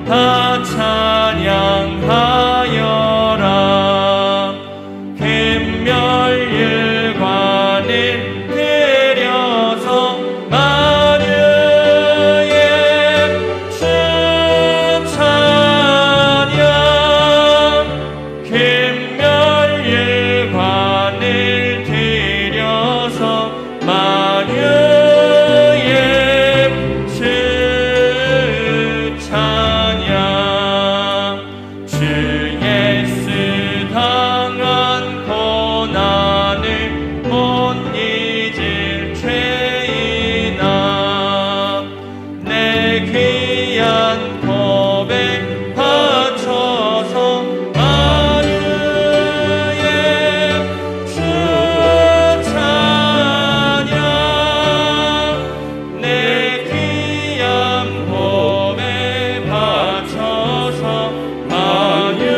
다 찬양하여라. 갬멸일관을 데려서 만유의 주 찬양. 갬멸일관을 데려서 만유의 주 찬양. 주 예수 당한 고난을 못 잊을 죄인아, 내 귀한 고백 바쳐서 만유의 주 찬양. 내 귀한 고백 바쳐서 만유의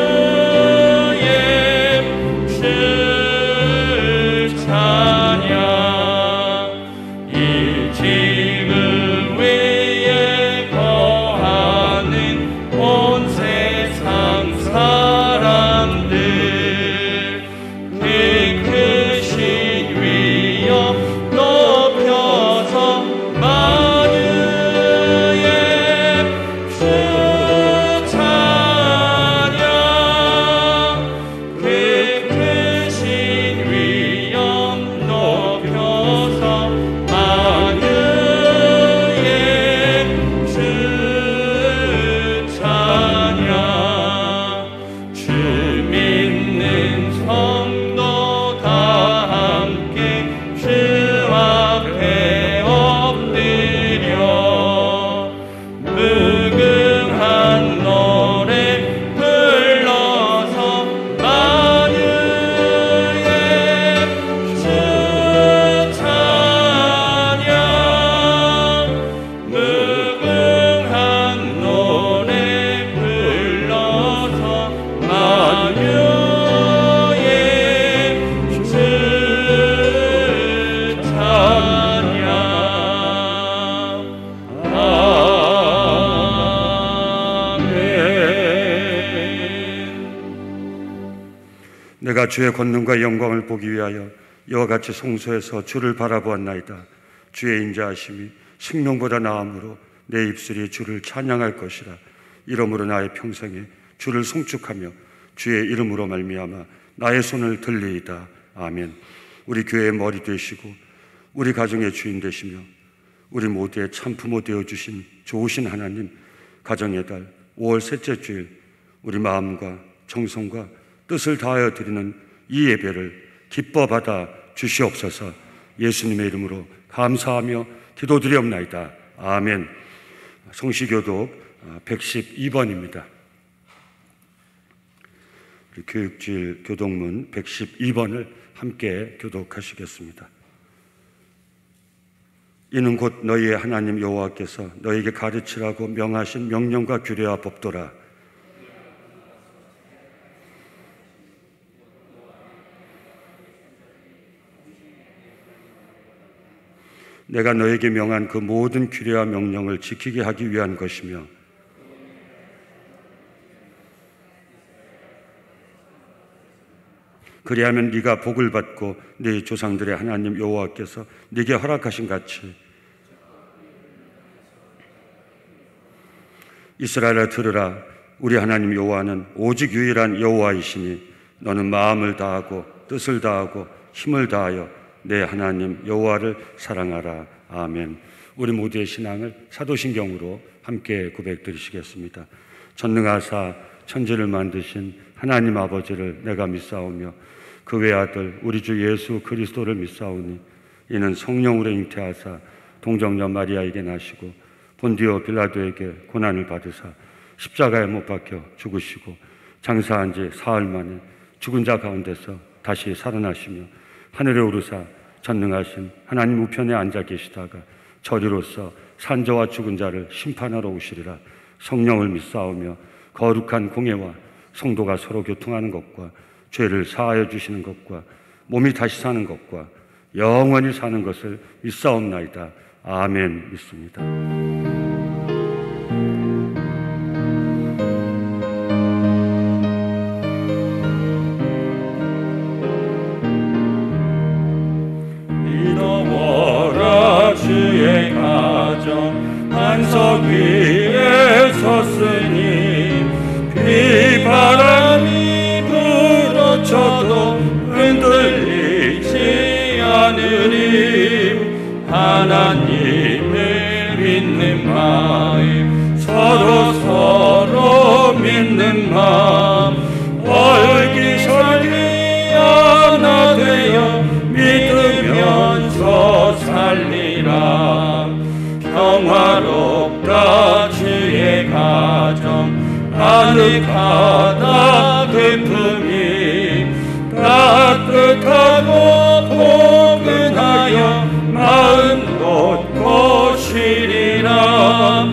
주 찬양. 이 지금 위에 거하는 온 세상 사람들, 그 크신 위엄 높여서 만유의 주 찬양. 그 크신 위엄 높여서 만유의 주 찬양. 주 믿는 성도 다 함께 주 앞에 엎드려 무궁한 노래 불러서 만유의 주 찬양. 무궁한 노래 불러서 만유의 주 찬양. 아멘. 내가 주의 권능과 영광을 보기 위하여 이와 같이 성소에서 주를 바라보았나이다. 주의 인자하심이 생명보다 나음으로 내 입술이 주를 찬양할 것이라. 이러므로 나의 평생에 주를 송축하며 주의 이름으로 말미암아 나의 손을 들리이다. 아멘. 우리 교회의 머리 되시고 우리 가정의 주인 되시며 우리 모두의 참부모 되어주신 좋으신 하나님, 가정의 달 5월 셋째 주일 우리 마음과 정성과 뜻을 다하여 드리는 이 예배를 기뻐 받아 주시옵소서. 예수님의 이름으로 감사하며 기도드리옵나이다. 아멘. 성시교독 112번입니다. 교육주일 교독문 112번을 함께 교독하시겠습니다. 이는 곧 너희의 하나님 여호와께서 너희에게 가르치라고 명하신 명령과 규례와 법도라. 내가 너에게 명한 그 모든 규례와 명령을 지키게 하기 위한 것이며 그리하면 네가 복을 받고 네 조상들의 하나님 여호와께서 네게 허락하신 같이 이스라엘아 들으라. 우리 하나님 여호와는 오직 유일한 여호와이시니 너는 마음을 다하고 뜻을 다하고 힘을 다하여 내 하나님 여호와를 사랑하라. 아멘. 우리 모두의 신앙을 사도신경으로 함께 고백드리시겠습니다. 전능하사 천지를 만드신 하나님 아버지를 내가 믿사오며 그 외아들 우리 주 예수 그리스도를 믿사오니 이는 성령으로 잉태하사 동정녀 마리아에게 나시고 본디오 빌라도에게 고난을 받으사 십자가에 못 박혀 죽으시고 장사한 지 사흘 만에 죽은 자 가운데서 다시 살아나시며 하늘에 오르사 전능하신 하나님 우편에 앉아 계시다가 저리로서 산자와 죽은 자를 심판하러 오시리라. 성령을 믿사오며 거룩한 공예와 성도가 서로 교통하는 것과 죄를 사하여 주시는 것과 몸이 다시 사는 것과 영원히 사는 것을 믿사옵나이다. 아멘. 믿습니다. 사는 마음 얼기설기 하나 되어 믿으면서 살리라. 평화롭다 주의 가정 아늑하다 기쁨이 따뜻하고 포근하여 마음 돋고 쉬리라.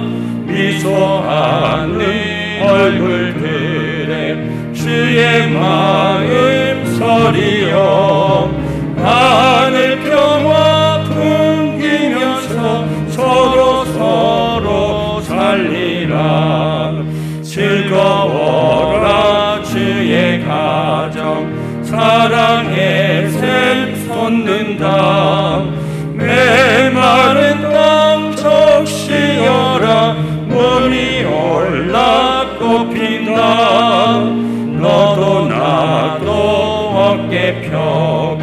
미소하는 얼굴들에 주의 마음 서리여 하늘 평화 풍기면서 서로 살리라. 즐거워라 주의 가정 사랑의 샘 솟는다. 메마른 땅 적시어라. 몸이 올라 꽃핀다. 너도 나도 어깨 펴고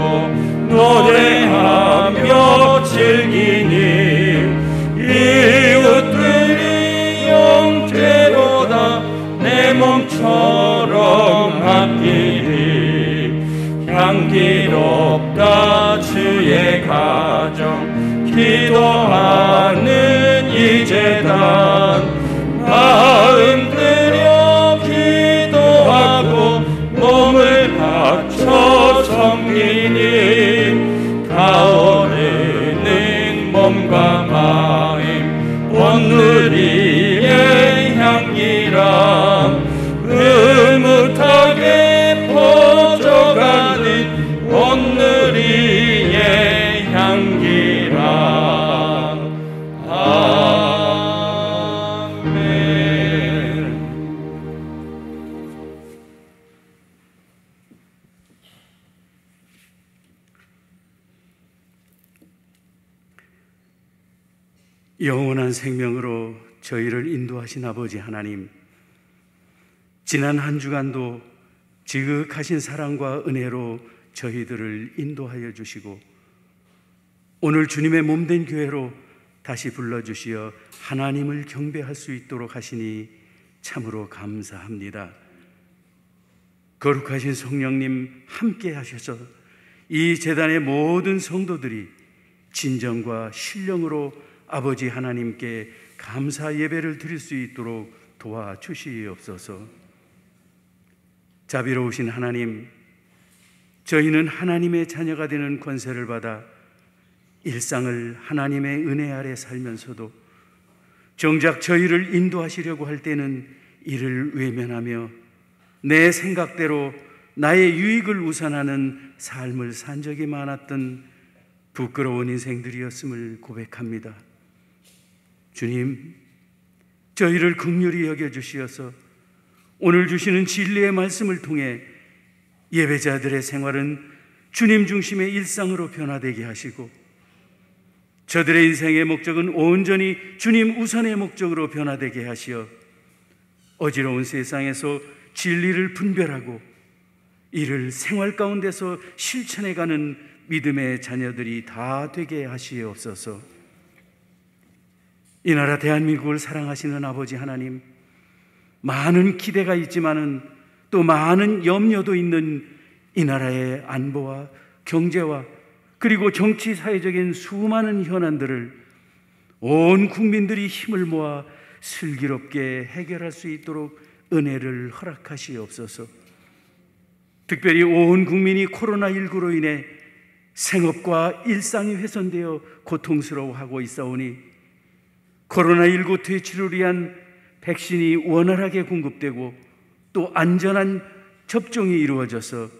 노래하며 즐기니 이웃들이 영재로다. 내 몸처럼 아끼리. 향기롭다 주의 가정 기도하는 이 제단. 마음 들여 기도하고 몸을 바쳐 섬기니 타오르는 몸과 마음 온누리의 향기라. 흐뭇하게 퍼져가는 온누리의 향기라. 영원한 생명으로 저희를 인도하신 아버지 하나님, 지난 한 주간도 지극하신 사랑과 은혜로 저희들을 인도하여 주시고 오늘 주님의 몸된 교회로 다시 불러주시어 하나님을 경배할 수 있도록 하시니 참으로 감사합니다. 거룩하신 성령님 함께 하셔서 이 제단의 모든 성도들이 진정과 신령으로 아버지 하나님께 감사 예배를 드릴 수 있도록 도와주시옵소서. 자비로우신 하나님, 저희는 하나님의 자녀가 되는 권세를 받아 일상을 하나님의 은혜 아래 살면서도 정작 저희를 인도하시려고 할 때는 이를 외면하며 내 생각대로 나의 유익을 우선하는 삶을 산 적이 많았던 부끄러운 인생들이었음을 고백합니다. 주님, 저희를 긍휼히 여겨주시어서 오늘 주시는 진리의 말씀을 통해 예배자들의 생활은 주님 중심의 일상으로 변화되게 하시고 저들의 인생의 목적은 온전히 주님 우선의 목적으로 변화되게 하시어 어지러운 세상에서 진리를 분별하고 이를 생활 가운데서 실천해가는 믿음의 자녀들이 다 되게 하시옵소서. 이 나라 대한민국을 사랑하시는 아버지 하나님, 많은 기대가 있지만은 또 많은 염려도 있는 이 나라의 안보와 경제와 그리고 정치 사회적인 수많은 현안들을 온 국민들이 힘을 모아 슬기롭게 해결할 수 있도록 은혜를 허락하시옵소서. 특별히 온 국민이 코로나19로 인해 생업과 일상이 훼손되어 고통스러워하고 있사오니 코로나19 퇴치를 위한 백신이 원활하게 공급되고 또 안전한 접종이 이루어져서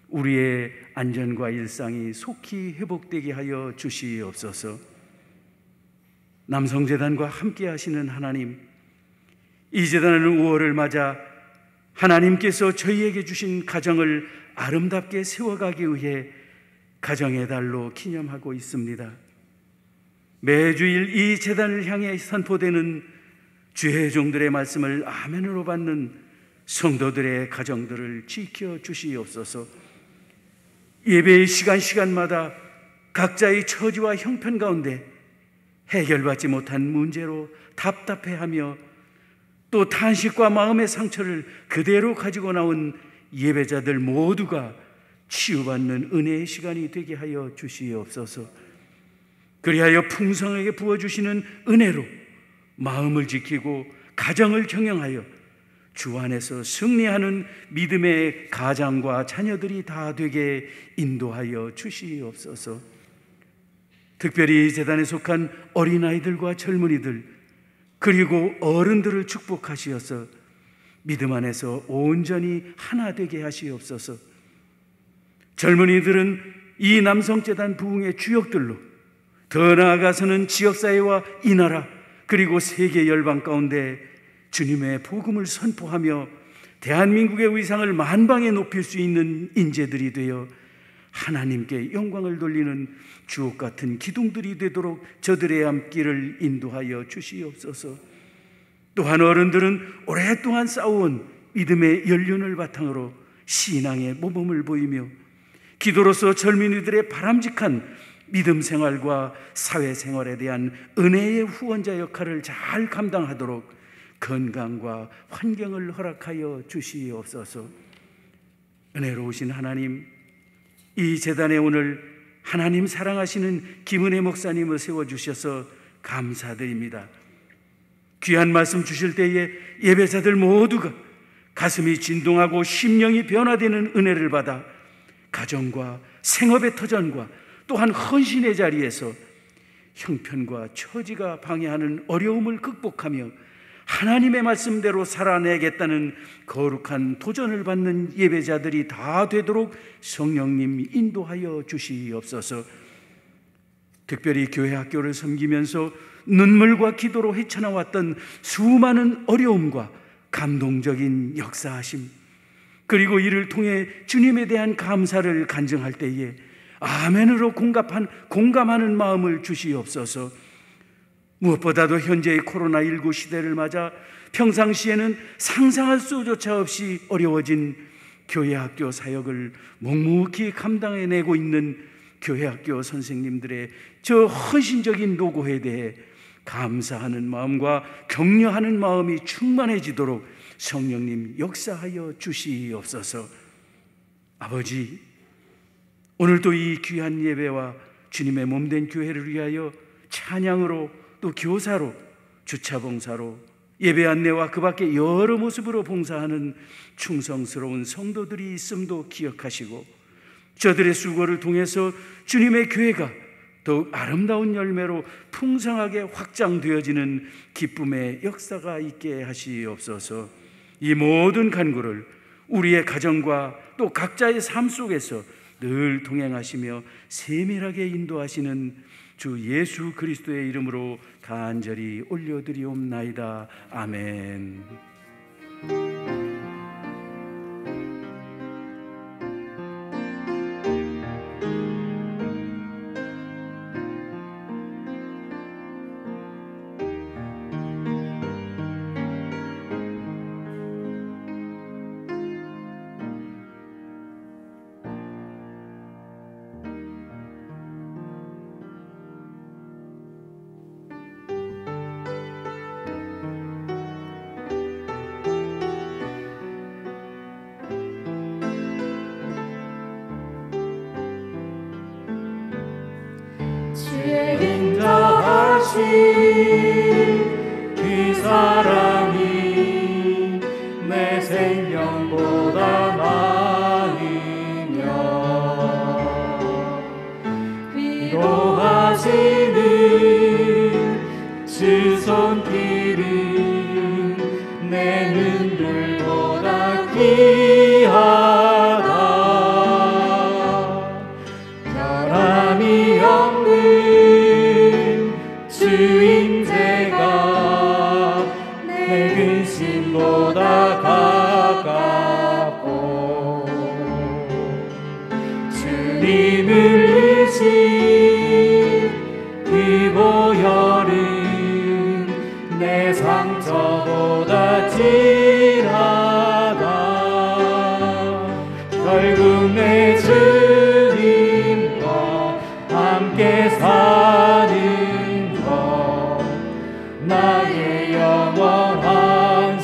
우리의 안전과 일상이 속히 회복되게 하여 주시옵소서. 남성재단과 함께 하시는 하나님, 이 재단은 5월을 맞아 하나님께서 저희에게 주신 가정을 아름답게 세워가기 위해 가정의 달로 기념하고 있습니다. 매주일 이 재단을 향해 선포되는 주의 종들의 말씀을 아멘으로 받는 성도들의 가정들을 지켜주시옵소서. 예배의 시간마다 각자의 처지와 형편 가운데 해결받지 못한 문제로 답답해하며 또 탄식과 마음의 상처를 그대로 가지고 나온 예배자들 모두가 치유받는 은혜의 시간이 되게 하여 주시옵소서. 그리하여 풍성하게 부어주시는 은혜로 마음을 지키고 가정을 경영하여 주 안에서 승리하는 믿음의 가장과 자녀들이 다 되게 인도하여 주시옵소서. 특별히 재단에 속한 어린아이들과 젊은이들 그리고 어른들을 축복하시어서 믿음 안에서 온전히 하나 되게 하시옵소서. 젊은이들은 이 남성재단 부흥의 주역들로 더 나아가서는 지역사회와 이 나라 그리고 세계 열방 가운데 주님의 복음을 선포하며 대한민국의 위상을 만방에 높일 수 있는 인재들이 되어 하나님께 영광을 돌리는 주옥 같은 기둥들이 되도록 저들의 앞길을 인도하여 주시옵소서. 또한 어른들은 오랫동안 쌓아온 믿음의 연륜을 바탕으로 신앙의 모범을 보이며 기도로서 젊은이들의 바람직한 믿음 생활과 사회생활에 대한 은혜의 후원자 역할을 잘 감당하도록 건강과 환경을 허락하여 주시옵소서. 은혜로우신 하나님, 이 재단에 오늘 하나님 사랑하시는 김은혜 목사님을 세워주셔서 감사드립니다. 귀한 말씀 주실 때에 예배자들 모두가 가슴이 진동하고 심령이 변화되는 은혜를 받아 가정과 생업의 터전과 또한 헌신의 자리에서 형편과 처지가 방해하는 어려움을 극복하며 하나님의 말씀대로 살아내겠다는 거룩한 도전을 받는 예배자들이 다 되도록 성령님 인도하여 주시옵소서. 특별히 교회 학교를 섬기면서 눈물과 기도로 헤쳐나왔던 수많은 어려움과 감동적인 역사하심 그리고 이를 통해 주님에 대한 감사를 간증할 때에 아멘으로 공감하는 마음을 주시옵소서. 무엇보다도 현재의 코로나19 시대를 맞아 평상시에는 상상할 수조차 없이 어려워진 교회 학교 사역을 묵묵히 감당해내고 있는 교회 학교 선생님들의 저 헌신적인 노고에 대해 감사하는 마음과 격려하는 마음이 충만해지도록 성령님 역사하여 주시옵소서. 아버지, 오늘도 이 귀한 예배와 주님의 몸된 교회를 위하여 찬양으로 또 교사로 주차봉사로 예배 안내와 그 밖에 여러 모습으로 봉사하는 충성스러운 성도들이 있음도 기억하시고 저들의 수고를 통해서 주님의 교회가 더욱 아름다운 열매로 풍성하게 확장되어지는 기쁨의 역사가 있게 하시옵소서. 이 모든 간구를 우리의 가정과 또 각자의 삶 속에서 늘 동행하시며 세밀하게 인도하시는 주 예수 그리스도의 이름으로 간절히 올려드리옵나이다. 아멘. 그 사랑이 내 생명보다 많으며 위로하시는 주 손길은 내 눈물보다 귀하다. 변함이 없는 주인재가 내 근심보다 가깝고 주님을 의신 그 보혈은 내 상처보다 진하다. 결국 내 주님과 함께 사는 것 나의 영원한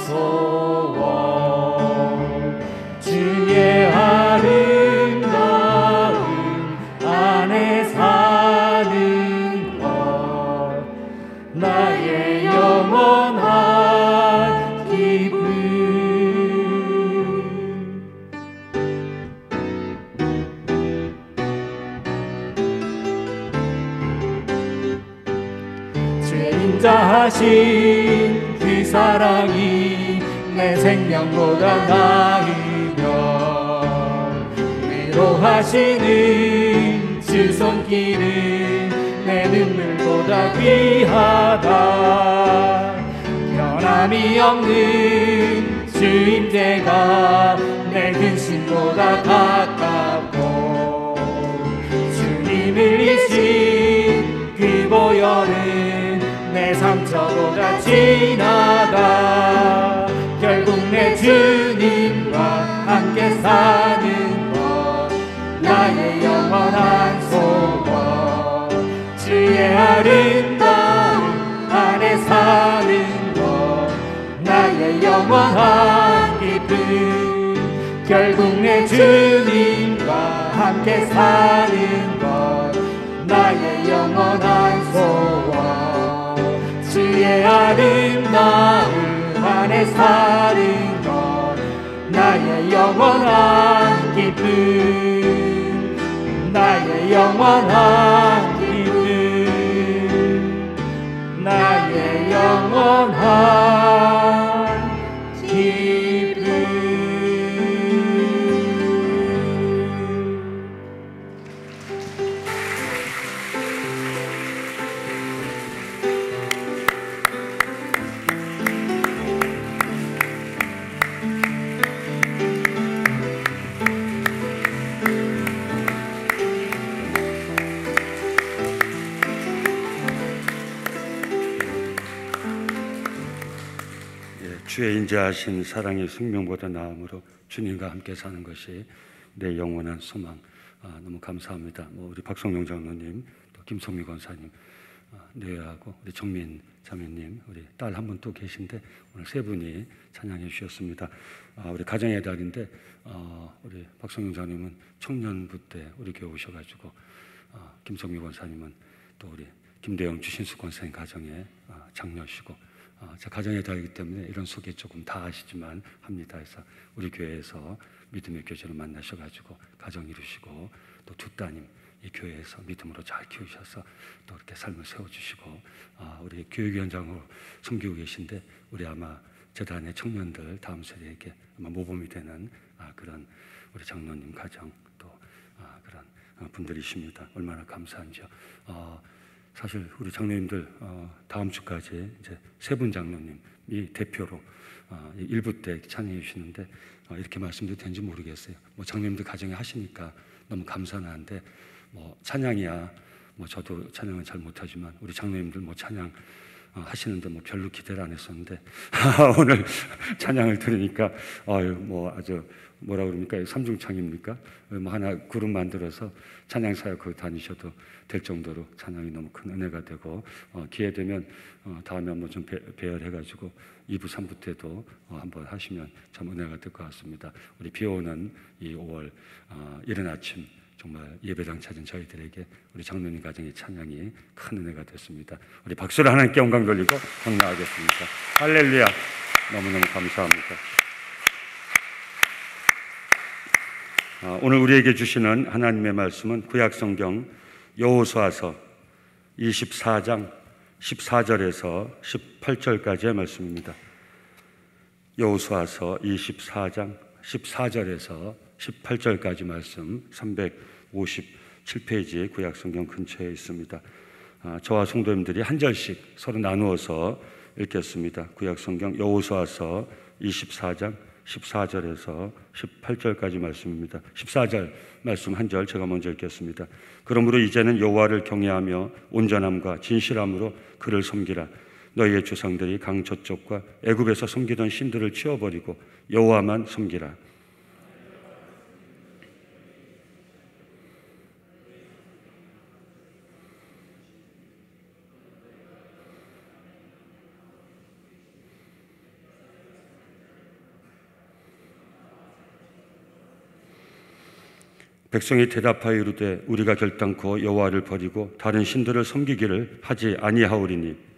인도하신 그 사랑이 내 생명보다 나으며 위로하시는 주 손길은 내 눈물보다 귀하다. 변함이 없는 주 임재가 내 근심보다 가깝고 주님을 이신 그 보혈은 내 상처보다 진하다. 결국 내 주님과 함께 사는 것 나의 영원한 소원. 주의 아름다움 안에 사는 것 나의 영원한 기쁨. 결국 내 주님과 함께 사는 것 나의 영원한 소원. 주의 아름다움 안에 사는 것 나의 영원한 기쁨. 나의 영원한 기쁨. 나의 영원한 기쁨. 주의 인자하신 사랑이 생명보다 나음으로 주님과 함께 사는 것이 내 영원한 소망. 너무 감사합니다. 우리 박성용 장로님, 또 김성미 권사님, 내외하고 우리 정민 자매님, 우리 딸 한 분 또 계신데 오늘 세 분이 찬양해 주셨습니다. 우리 가정의 달인데 우리 박성용 장로님은 청년부 때 우리 교회 오셔가지고 김성미 권사님은 또 우리 김대영 주신수 권사님 가정의 장녀시고 제 가정의 달이기 때문에 이런 소개 조금 다 아시지만 합니다. 그래서 우리 교회에서 믿음의 교제를 만나셔가지고 가정 이루시고 또 두 따님 이 교회에서 믿음으로 잘 키우셔서 또 이렇게 삶을 세워주시고 우리 교육위원장으로 섬기고 계신데 우리 아마 재단의 청년들 다음 세대에게 아마 모범이 되는 그런 우리 장로님 가정 또 그런 분들이십니다. 얼마나 감사한지요. 사실 우리 장로님들 다음 주까지 이제 세 분 장로님이 대표로 일부 때 찬양해 주시는데 이렇게 말씀드려도 되는지 모르겠어요. 장로님들 가정에 하시니까 너무 감사는 한데 찬양이야 저도 찬양은 잘 못하지만 우리 장로님들 찬양 하시는데 별로 기대를 안 했었는데 오늘 찬양을 들으니까 아주 뭐라 그럽니까? 삼중창입니까? 하나 그룹 만들어서 찬양 사역 거기 다니셔도 될 정도로 찬양이 너무 큰 은혜가 되고 기회 되면 다음에 한번 좀 배열해가지고 2부 3부 때도 한번 하시면 참 은혜가 될 것 같습니다. 우리 비오는 이 5월 이른 아침 정말 예배당 찾은 저희들에게 우리 장로님 가정의 찬양이 큰 은혜가 됐습니다. 우리 박수를 하나님께 영광 돌리고 경배하겠습니다. 할렐루야. 너무너무 감사합니다. 오늘 우리에게 주시는 하나님의 말씀은 구약성경 여호수아서 24장 14절에서 18절까지의 말씀입니다. 여호수아서 24장 14절에서 18절까지 말씀 357페이지 구약성경 근처에 있습니다. 저와 성도님들이 한 절씩 서로 나누어서 읽겠습니다. 구약성경 여호수아서 24장 14절에서 18절까지 말씀입니다. 14절 말씀 한 절 제가 먼저 읽겠습니다. 그러므로 이제는 여호와를 경외하며 온전함과 진실함으로 그를 섬기라. 너희의 조상들이 강 저쪽과 애굽에서 섬기던 신들을 치워버리고 여호와만 섬기라. 백성이 대답하여 이르되 우리가 결단코 여호와를 버리고 다른 신들을 섬기기를 하지 아니하오리니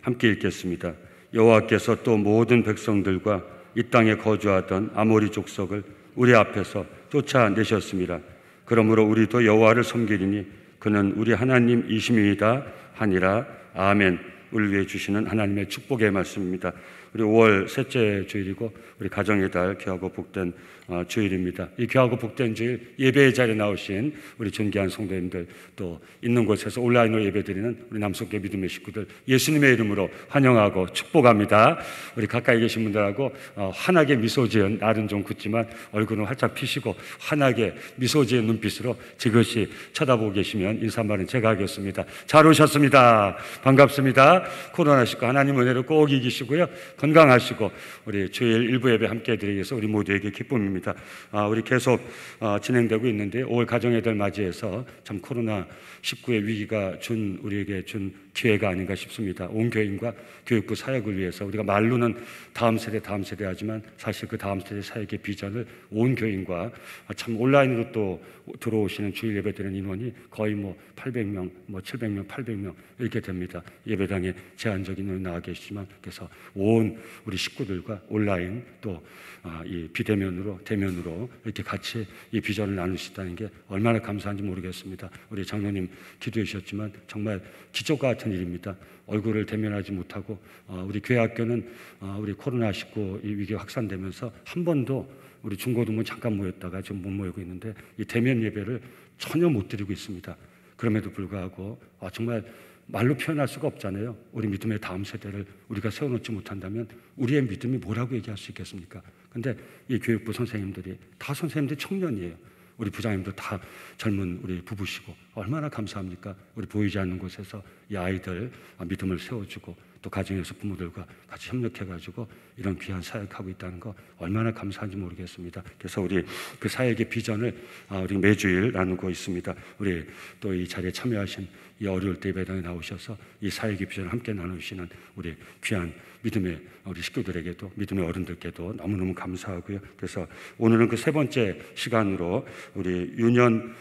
함께 읽겠습니다. 여호와께서 또 모든 백성들과 이 땅에 거주하던 아모리 족속을 우리 앞에서 쫓아내셨습니다. 그러므로 우리도 여호와를 섬기리니 그는 우리 하나님이심이다 하니라. 아멘. 우리를 위해 주시는 하나님의 축복의 말씀입니다. 우리 5월 셋째 주일이고 우리 가정의 달 귀하고 복된 주일입니다. 이 귀하고 복된 주일 예배의 자리에 나오신 우리 존귀한 성도님들, 또 있는 곳에서 온라인으로 예배드리는 우리 남성계 믿음의 식구들, 예수님의 이름으로 환영하고 축복합니다. 우리 가까이 계신 분들하고 환하게 미소 지은, 날은 좀 굳지만 얼굴은 활짝 피시고 환하게 미소 지은 눈빛으로 지그시 쳐다보고 계시면 인사 말은 제가 하겠습니다. 잘 오셨습니다. 반갑습니다. 코로나19 하나님 은혜로 꼭 이기시고요, 건강하시고 우리 주일 일부 예배 함께 해드리기 위해서 우리 모두에게 기쁨입니다. 우리 계속 진행되고 있는데 5월 가정의 달 맞이해서 참 코로나19의 위기가 우리에게 준 기회가 아닌가 싶습니다. 온 교인과 교육부 사역을 위해서 우리가 말로는 다음 세대 하지만 사실 그 다음 세대 사역의 비전을 온 교인과 참 온라인으로 또 들어오시는 주일 예배드리는 인원이 거의 800명, 700명, 800명 이렇게 됩니다. 예배당에 제한적인 인원이 나와 계시지만, 그래서 온 우리 식구들과 온라인 또 이 비대면으로 대면으로 이렇게 같이 이 비전을 나누시다는 게 얼마나 감사한지 모르겠습니다. 우리 장로님 기도해 주셨지만 정말 기적과 같은 일입니다. 얼굴을 대면하지 못하고 우리 교회 학교는 우리 코로나19 이 위기가 확산되면서 한 번도 우리 중고등부 잠깐 모였다가 지금 못 모이고 있는데 이 대면 예배를 전혀 못 드리고 있습니다. 그럼에도 불구하고 정말 말로 표현할 수가 없잖아요. 우리 믿음의 다음 세대를 우리가 세워놓지 못한다면 우리의 믿음이 뭐라고 얘기할 수 있겠습니까? 근데 이 교육부 선생님들이 다 선생님들 청년이에요. 우리 부장님도 다 젊은 우리 부부시고 얼마나 감사합니까? 우리 보이지 않는 곳에서 이 아이들 믿음을 세워주고 또 가정에서 부모들과 같이 협력해가지고 이런 귀한 사역하고 있다는 거 얼마나 감사한지 모르겠습니다. 그래서 우리 그 사역의 비전을 우리 매주일 나누고 있습니다. 우리 또 이 자리에 참여하신 이 어려울 때 예배당에 나오셔서 이 사역의 비전을 함께 나누시는 우리 귀한 믿음의 우리 식구들에게도, 믿음의 어른들께도 너무너무 감사하고요. 그래서 오늘은 그 세 번째 시간으로 우리 유년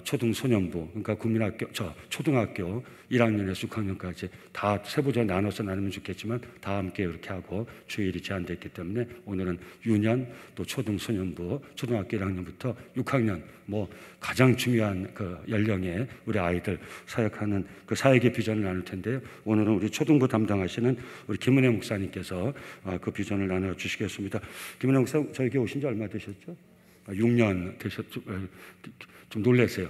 초등소년부, 그러니까 국민학교, 초등학교 1학년에서 6학년까지 다 세부적으로 나눠서 나누면 좋겠지만 다 함께 이렇게 하고 주일이 제한되어 있기 때문에 오늘은 유년 또 초등소년부, 초등학교 1학년부터 6학년 가장 중요한 그 연령의 우리 아이들 사역하는 그 사역의 비전을 나눌 텐데요. 오늘은 우리 초등부 담당하시는 우리 김은혜 목사님께서 그 비전을 나눠주시겠습니다. 김은혜 목사 저에게 오신 지 얼마 되셨죠? 6년 되셨죠? 좀 놀라세요.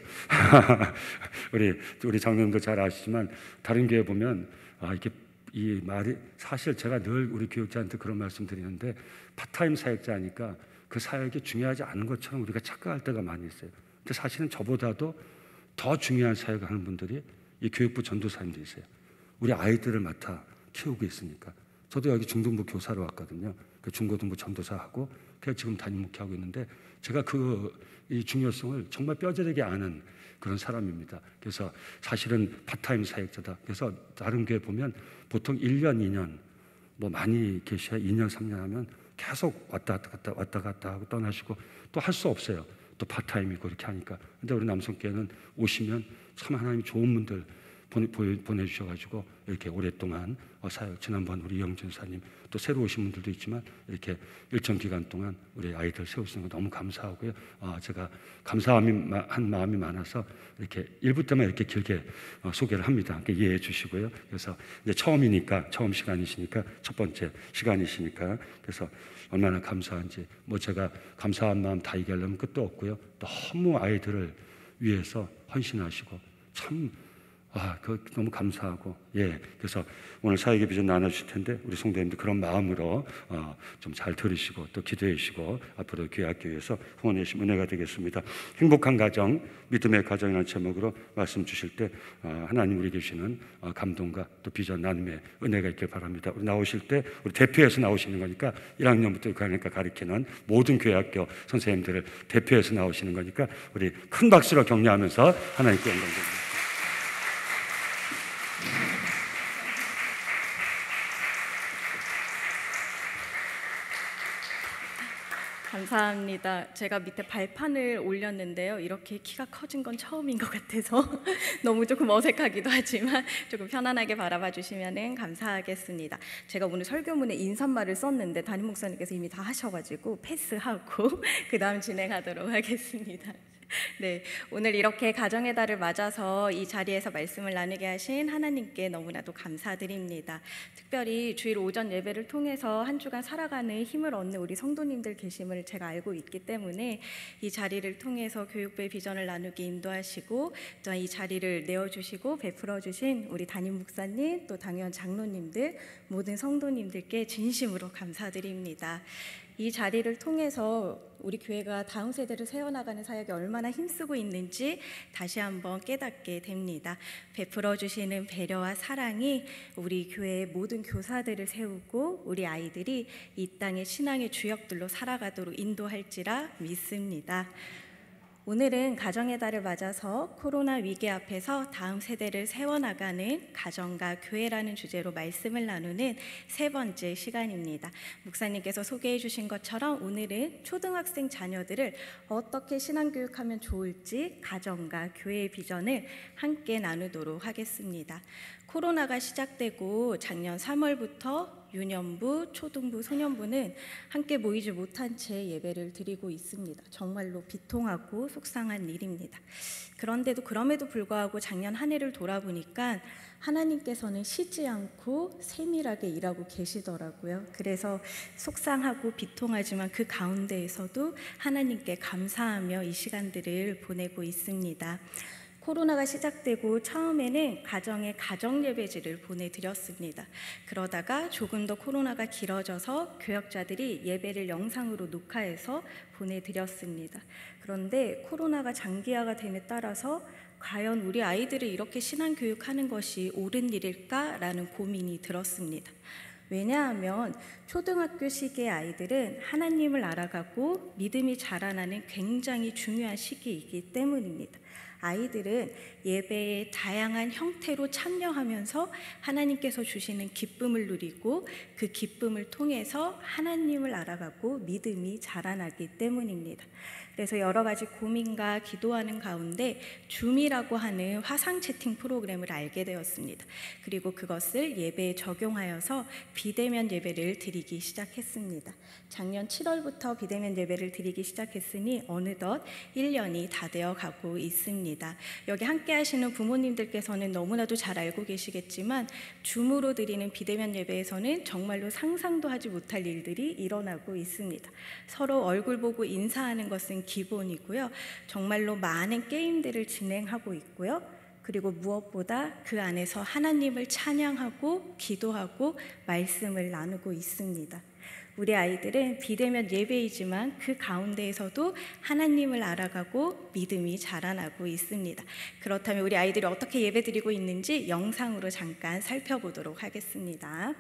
우리 장로님도 잘 아시지만 다른 교회 보면 이렇게 이 말이 사실 제가 늘 우리 교육자한테 그런 말씀 드리는데 파타임 사역자니까 그 사역이 중요하지 않은 것처럼 우리가 착각할 때가 많이 있어요. 근데 사실은 저보다도 더 중요한 사역을 하는 분들이 이 교육부 전도사님들이세요. 우리 아이들을 맡아 키우고 있으니까. 저도 여기 중등부 교사로 왔거든요. 그 중고등부 전도사하고 그래서 지금 담임 목회하고 있는데 제가 이 중요성을 정말 뼈저리게 아는 그런 사람입니다. 그래서 사실은 파타임 사역자다. 그래서 다른 교회 보면 보통 1년, 2년 많이 계셔야 2년, 3년 하면 계속 왔다 갔다 하고 떠나시고 또 할 수 없어요. 또 파타임이고 이렇게 하니까. 근데 우리 남성교회는 오시면 참 하나님 좋은 분들 보내주셔가지고 이렇게 오랫동안 사역, 지난번 우리 이영준사님 또 새로 오신 분들도 있지만 이렇게 일정 기간 동안 우리 아이들 세우시는 거 너무 감사하고요. 제가 감사한 마음이 많아서 이렇게 1부 때만 이렇게 길게 소개를 합니다. 이해해 주시고요. 그래서 이제 처음 시간이시니까 첫 번째 시간이시니까 그래서 얼마나 감사한지 제가 감사한 마음 다 얘기하려면 끝도 없고요. 너무 아이들을 위해서 헌신하시고 참 너무 감사하고 그래서 오늘 사역의 비전 나눠주실 텐데 우리 성도님들 그런 마음으로 좀 잘 들으시고 또 기도해 주시고 앞으로 교회 학교 위해서 후원해 주시면 은혜가 되겠습니다. 행복한 가정, 믿음의 가정이라는 제목으로 말씀 주실 때 하나님 우리에게 주시는 감동과 또 비전 나눔의 은혜가 있길 바랍니다. 우리 나오실 때 우리 대표해서 나오시는 거니까 1학년부터 6학년까지 가르치는 모든 교회 학교 선생님들을 대표해서 나오시는 거니까 우리 큰 박수로 격려하면서 하나님께 영광 드립니다. 감사합니다. 제가 밑에 발판을 올렸는데요. 이렇게 키가 커진 건 처음인 것 같아서 너무 조금 어색하기도 하지만 조금 편안하게 바라봐 주시면 감사하겠습니다. 제가 오늘 설교문에 인사말을 썼는데 담임 목사님께서 이미 다 하셔가지고 패스하고 그 다음 진행하도록 하겠습니다. 네, 오늘 이렇게 가정의 달을 맞아서 이 자리에서 말씀을 나누게 하신 하나님께 너무나도 감사드립니다. 특별히 주일 오전 예배를 통해서 한 주간 살아가는 힘을 얻는 우리 성도님들 계심을 제가 알고 있기 때문에 이 자리를 통해서 교육부의 비전을 나누게 인도하시고 또 이 자리를 내어주시고 베풀어 주신 우리 담임 목사님 또 당연 장로님들 모든 성도님들께 진심으로 감사드립니다. 이 자리를 통해서 우리 교회가 다음 세대를 세워나가는 사역에 얼마나 힘쓰고 있는지 다시 한번 깨닫게 됩니다. 베풀어 주시는 배려와 사랑이 우리 교회의 모든 교사들을 세우고 우리 아이들이 이 땅의 신앙의 주역들로 살아가도록 인도할지라 믿습니다. 오늘은 가정의 달을 맞아서 코로나 위기 앞에서 다음 세대를 세워나가는 가정과 교회라는 주제로 말씀을 나누는 세 번째 시간입니다. 목사님께서 소개해 주신 것처럼 오늘은 초등학생 자녀들을 어떻게 신앙교육하면 좋을지 가정과 교회의 비전을 함께 나누도록 하겠습니다. 코로나가 시작되고 작년 3월부터 유년부, 초등부, 소년부는 함께 모이지 못한 채 예배를 드리고 있습니다. 정말로 비통하고 속상한 일입니다. 그럼에도 불구하고 작년 한 해를 돌아보니까 하나님께서는 쉬지 않고 세밀하게 일하고 계시더라고요. 그래서 속상하고 비통하지만 그 가운데에서도 하나님께 감사하며 이 시간들을 보내고 있습니다. 코로나가 시작되고 처음에는 가정에 가정예배지를 보내드렸습니다. 그러다가 조금 더 코로나가 길어져서 교역자들이 예배를 영상으로 녹화해서 보내드렸습니다. 그런데 코로나가 장기화가 됨에 따라서 과연 우리 아이들을 이렇게 신앙교육하는 것이 옳은 일일까라는 고민이 들었습니다. 왜냐하면 초등학교 시기의 아이들은 하나님을 알아가고 믿음이 자라나는 굉장히 중요한 시기이기 때문입니다. 아이들은 예배의 다양한 형태로 참여하면서 하나님께서 주시는 기쁨을 누리고 그 기쁨을 통해서 하나님을 알아가고 믿음이 자라나기 때문입니다. 그래서 여러 가지 고민과 기도하는 가운데 줌이라고 하는 화상 채팅 프로그램을 알게 되었습니다. 그리고 그것을 예배에 적용하여서 비대면 예배를 드리기 시작했습니다. 작년 7월부터 비대면 예배를 드리기 시작했으니 어느덧 1년이 다 되어 가고 있습니다. 여기 함께 하시는 부모님들께서는 너무나도 잘 알고 계시겠지만 줌으로 드리는 비대면 예배에서는 정말로 상상도 하지 못할 일들이 일어나고 있습니다. 서로 얼굴 보고 인사하는 것은 기본이고요. 정말로 많은 게임들을 진행하고 있고요. 그리고 무엇보다 그 안에서 하나님을 찬양하고 기도하고 말씀을 나누고 있습니다. 우리 아이들은 비대면 예배이지만 그 가운데에서도 하나님을 알아가고 믿음이 자라나고 있습니다. 그렇다면 우리 아이들이 어떻게 예배드리고 있는지 영상으로 잠깐 살펴보도록 하겠습니다.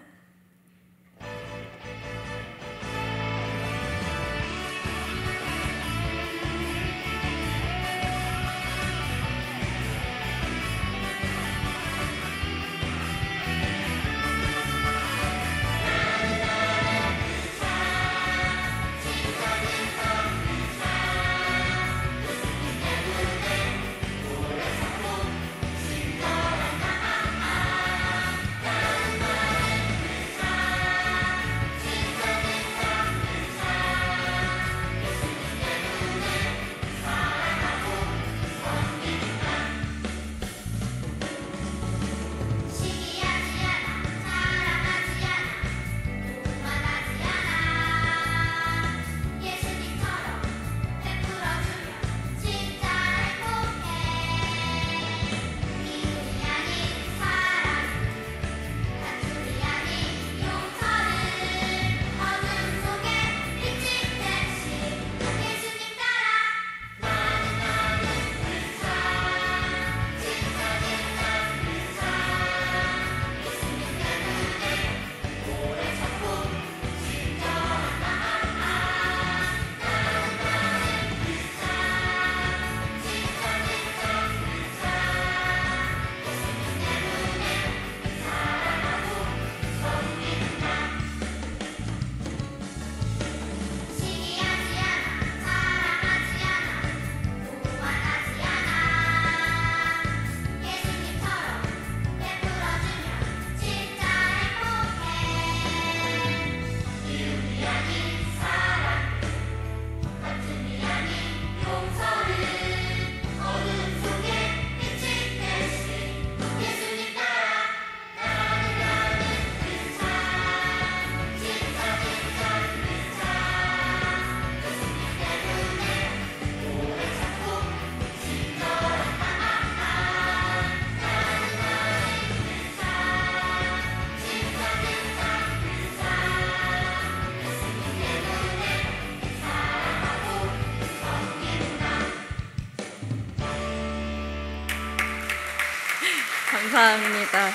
감사합니다.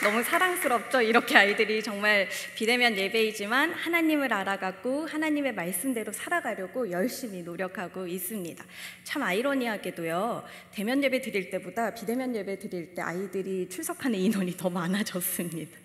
너무 사랑스럽죠? 이렇게 아이들이 정말 비대면 예배이지만 하나님을 알아가고 하나님의 말씀대로 살아가려고 열심히 노력하고 있습니다. 참 아이러니하게도요, 대면 예배 드릴 때보다 비대면 예배 드릴 때 아이들이 출석하는 인원이 더 많아졌습니다.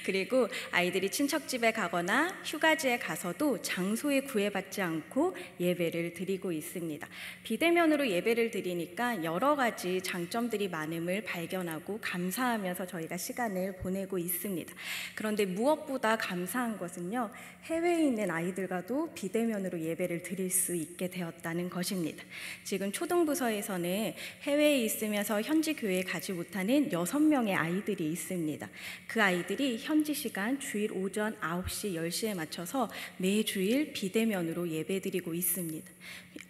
그리고 아이들이 친척집에 가거나 휴가지에 가서도 장소에 구애받지 않고 예배를 드리고 있습니다. 비대면으로 예배를 드리니까 여러 가지 장점들이 많음을 발견하고 감사하면서 저희가 시간을 보내고 있습니다. 그런데 무엇보다 감사한 것은요, 해외에 있는 아이들과도 비대면으로 예배를 드릴 수 있게 되었다는 것입니다. 지금 초등부서에서는 해외에 있으면서 현지 교회에 가지 못하는 6명의 아이들이 있습니다. 그 아이들이 현지 시간 주일 오전 9시, 10시에 맞춰서 매주일 비대면으로 예배드리고 있습니다.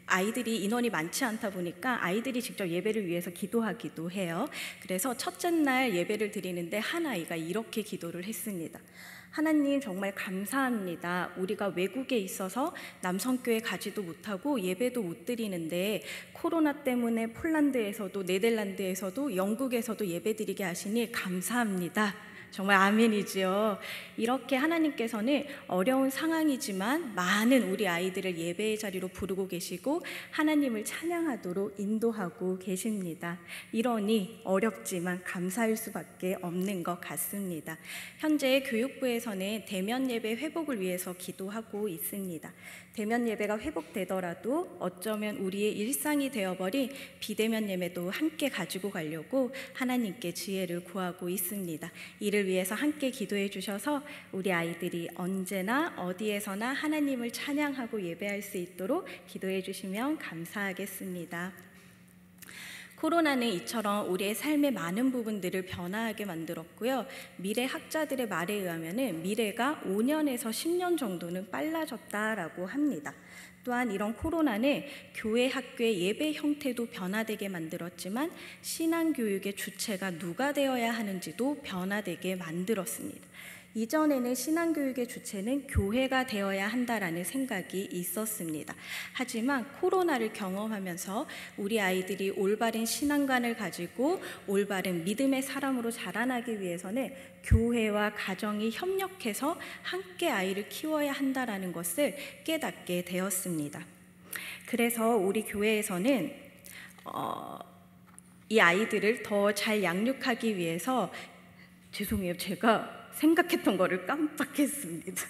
아이들이 인원이 많지 않다 보니까 아이들이 직접 예배를 위해서 기도하기도 해요. 그래서 첫째 날 예배를 드리는데 한 아이가 이렇게 기도를 했습니다. 하나님 정말 감사합니다. 우리가 외국에 있어서 남성교회 가지도 못하고 예배도 못 드리는데 코로나 때문에 폴란드에서도 네덜란드에서도 영국에서도 예배 드리게 하시니 감사합니다. 정말 아멘이지요. 이렇게 하나님께서는 어려운 상황이지만 많은 우리 아이들을 예배의 자리로 부르고 계시고 하나님을 찬양하도록 인도하고 계십니다. 이러니 어렵지만 감사할 수밖에 없는 것 같습니다. 현재 교육부에서는 대면 예배 회복을 위해서 기도하고 있습니다. 대면 예배가 회복되더라도 어쩌면 우리의 일상이 되어버린 비대면 예배도 함께 가지고 가려고 하나님께 지혜를 구하고 있습니다. 이를 위해서 함께 기도해 주셔서 우리 아이들이 언제나 어디에서나 하나님을 찬양하고 예배할 수 있도록 기도해 주시면 감사하겠습니다. 코로나는 이처럼 우리의 삶의 많은 부분들을 변화하게 만들었고요. 미래 학자들의 말에 의하면 미래가 5년에서 10년 정도는 빨라졌다라고 합니다. 또한 이런 코로나는 교회 학교의 예배 형태도 변화되게 만들었지만 신앙교육의 주체가 누가 되어야 하는지도 변화되게 만들었습니다. 이전에는 신앙교육의 주체는 교회가 되어야 한다라는 생각이 있었습니다. 하지만 코로나를 경험하면서 우리 아이들이 올바른 신앙관을 가지고 올바른 믿음의 사람으로 자라나기 위해서는 교회와 가정이 협력해서 함께 아이를 키워야 한다라는 것을 깨닫게 되었습니다. 그래서 우리 교회에서는 이 아이들을 더 잘 양육하기 위해서 죄송해요. 제가 생각했던 거를 깜빡했습니다.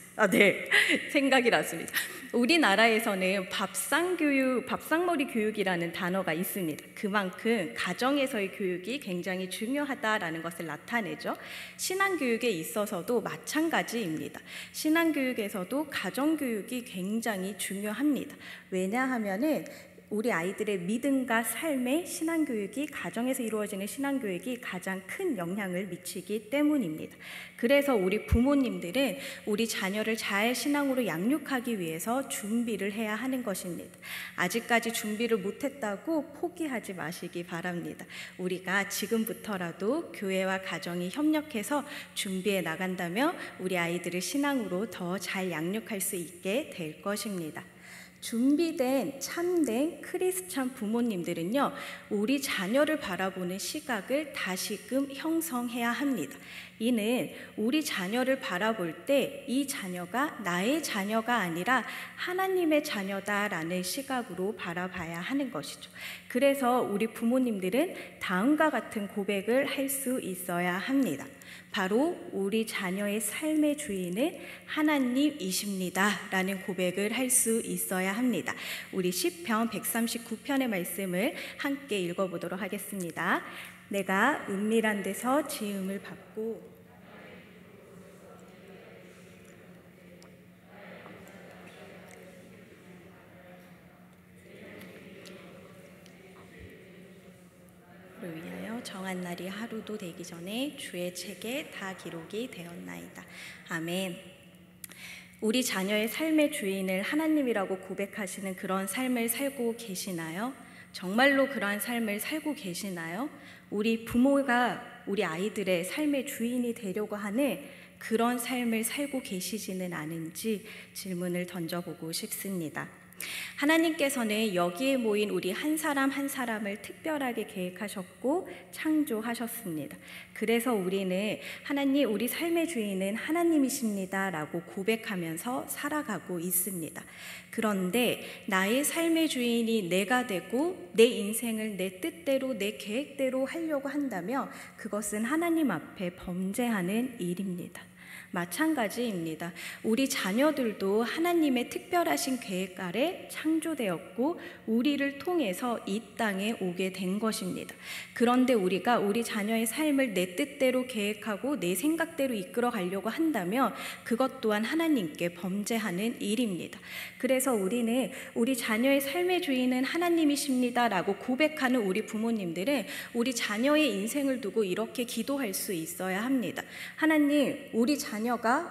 생각이 났습니다. 우리나라에서는 밥상머리 교육이라는 단어가 있습니다. 그만큼 가정에서의 교육이 굉장히 중요하다라는 것을 나타내죠. 신앙교육에 있어서도 마찬가지입니다. 신앙교육에서도 가정교육이 굉장히 중요합니다. 왜냐하면은 우리 아이들의 믿음과 삶의 신앙교육이 가정에서 이루어지는 신앙교육이 가장 큰 영향을 미치기 때문입니다. 그래서 우리 부모님들은 우리 자녀를 잘 신앙으로 양육하기 위해서 준비를 해야 하는 것입니다. 아직까지 준비를 못했다고 포기하지 마시기 바랍니다. 우리가 지금부터라도 교회와 가정이 협력해서 준비해 나간다면 우리 아이들을 신앙으로 더 잘 양육할 수 있게 될 것입니다. 준비된 참된 크리스찬 부모님들은요, 우리 자녀를 바라보는 시각을 다시금 형성해야 합니다. 이는 우리 자녀를 바라볼 때 이 자녀가 나의 자녀가 아니라 하나님의 자녀다라는 시각으로 바라봐야 하는 것이죠. 그래서 우리 부모님들은 다음과 같은 고백을 할 수 있어야 합니다. 바로 우리 자녀의 삶의 주인은 하나님이십니다 라는 고백을 할 수 있어야 합니다. 우리 시편 139편의 말씀을 함께 읽어보도록 하겠습니다. 내가 은밀한 데서 지음을 받고 위하여 정한 날이 하루도 되기 전에 주의 책에 다 기록이 되었나이다. 아멘. 우리 자녀의 삶의 주인을 하나님이라고 고백하시는 그런 삶을 살고 계시나요? 정말로 그러한 삶을 살고 계시나요? 우리 부모가 우리 아이들의 삶의 주인이 되려고 하는 그런 삶을 살고 계시지는 않은지 질문을 던져보고 싶습니다. 하나님께서는 여기에 모인 우리 한 사람 한 사람을 특별하게 계획하셨고 창조하셨습니다. 그래서 우리는 하나님, 우리 삶의 주인은 하나님이십니다 라고 고백하면서 살아가고 있습니다. 그런데 나의 삶의 주인이 내가 되고 내 인생을 내 뜻대로 내 계획대로 하려고 한다면 그것은 하나님 앞에 범죄하는 일입니다. 마찬가지입니다. 우리 자녀들도 하나님의 특별하신 계획 아래 창조되었고 우리를 통해서 이 땅에 오게 된 것입니다. 그런데 우리가 우리 자녀의 삶을 내 뜻대로 계획하고 내 생각대로 이끌어 가려고 한다면 그것 또한 하나님께 범죄하는 일입니다. 그래서 우리는 우리 자녀의 삶의 주인은 하나님이십니다 라고 고백하는 우리 부모님들은 우리 자녀의 인생을 두고 이렇게 기도할 수 있어야 합니다. 하나님, 우리 자녀가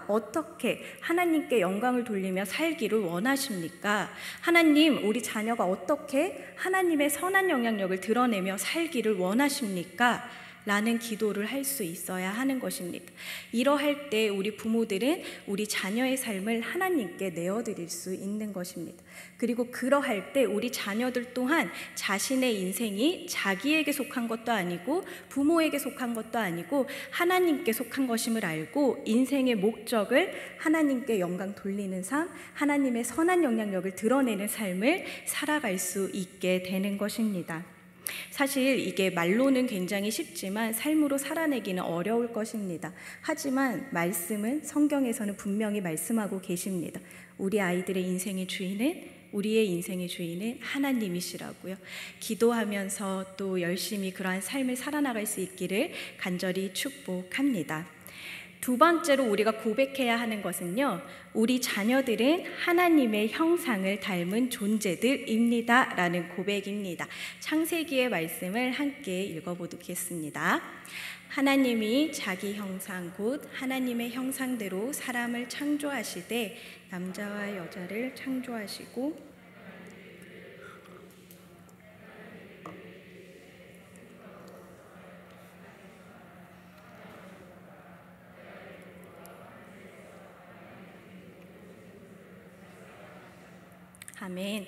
어떻게 하나님께 영광을 돌리며 살기를 원하십니까? 하나님, 우리 자녀가 어떻게 하나님의 선한 영향력을 드러내며 살기를 원하십니까? 라는 기도를 할 수 있어야 하는 것입니다. 이러할 때 우리 부모들은 우리 자녀의 삶을 하나님께 내어드릴 수 있는 것입니다. 그리고 그러할 때 우리 자녀들 또한 자신의 인생이 자기에게 속한 것도 아니고 부모에게 속한 것도 아니고 하나님께 속한 것임을 알고 인생의 목적을 하나님께 영광 돌리는 삶, 하나님의 선한 영향력을 드러내는 삶을 살아갈 수 있게 되는 것입니다. 사실 이게 말로는 굉장히 쉽지만 삶으로 살아내기는 어려울 것입니다. 하지만 말씀은 성경에서는 분명히 말씀하고 계십니다. 우리 아이들의 인생의 주인은, 우리의 인생의 주인은 하나님이시라고요. 기도하면서 또 열심히 그러한 삶을 살아나갈 수 있기를 간절히 축복합니다. 두 번째로 우리가 고백해야 하는 것은요, 우리 자녀들은 하나님의 형상을 닮은 존재들입니다 라는 고백입니다. 창세기의 말씀을 함께 읽어보겠습니다. 하나님이 자기 형상 곧 하나님의 형상대로 사람을 창조하시되 남자와 여자를 창조하시고 아멘.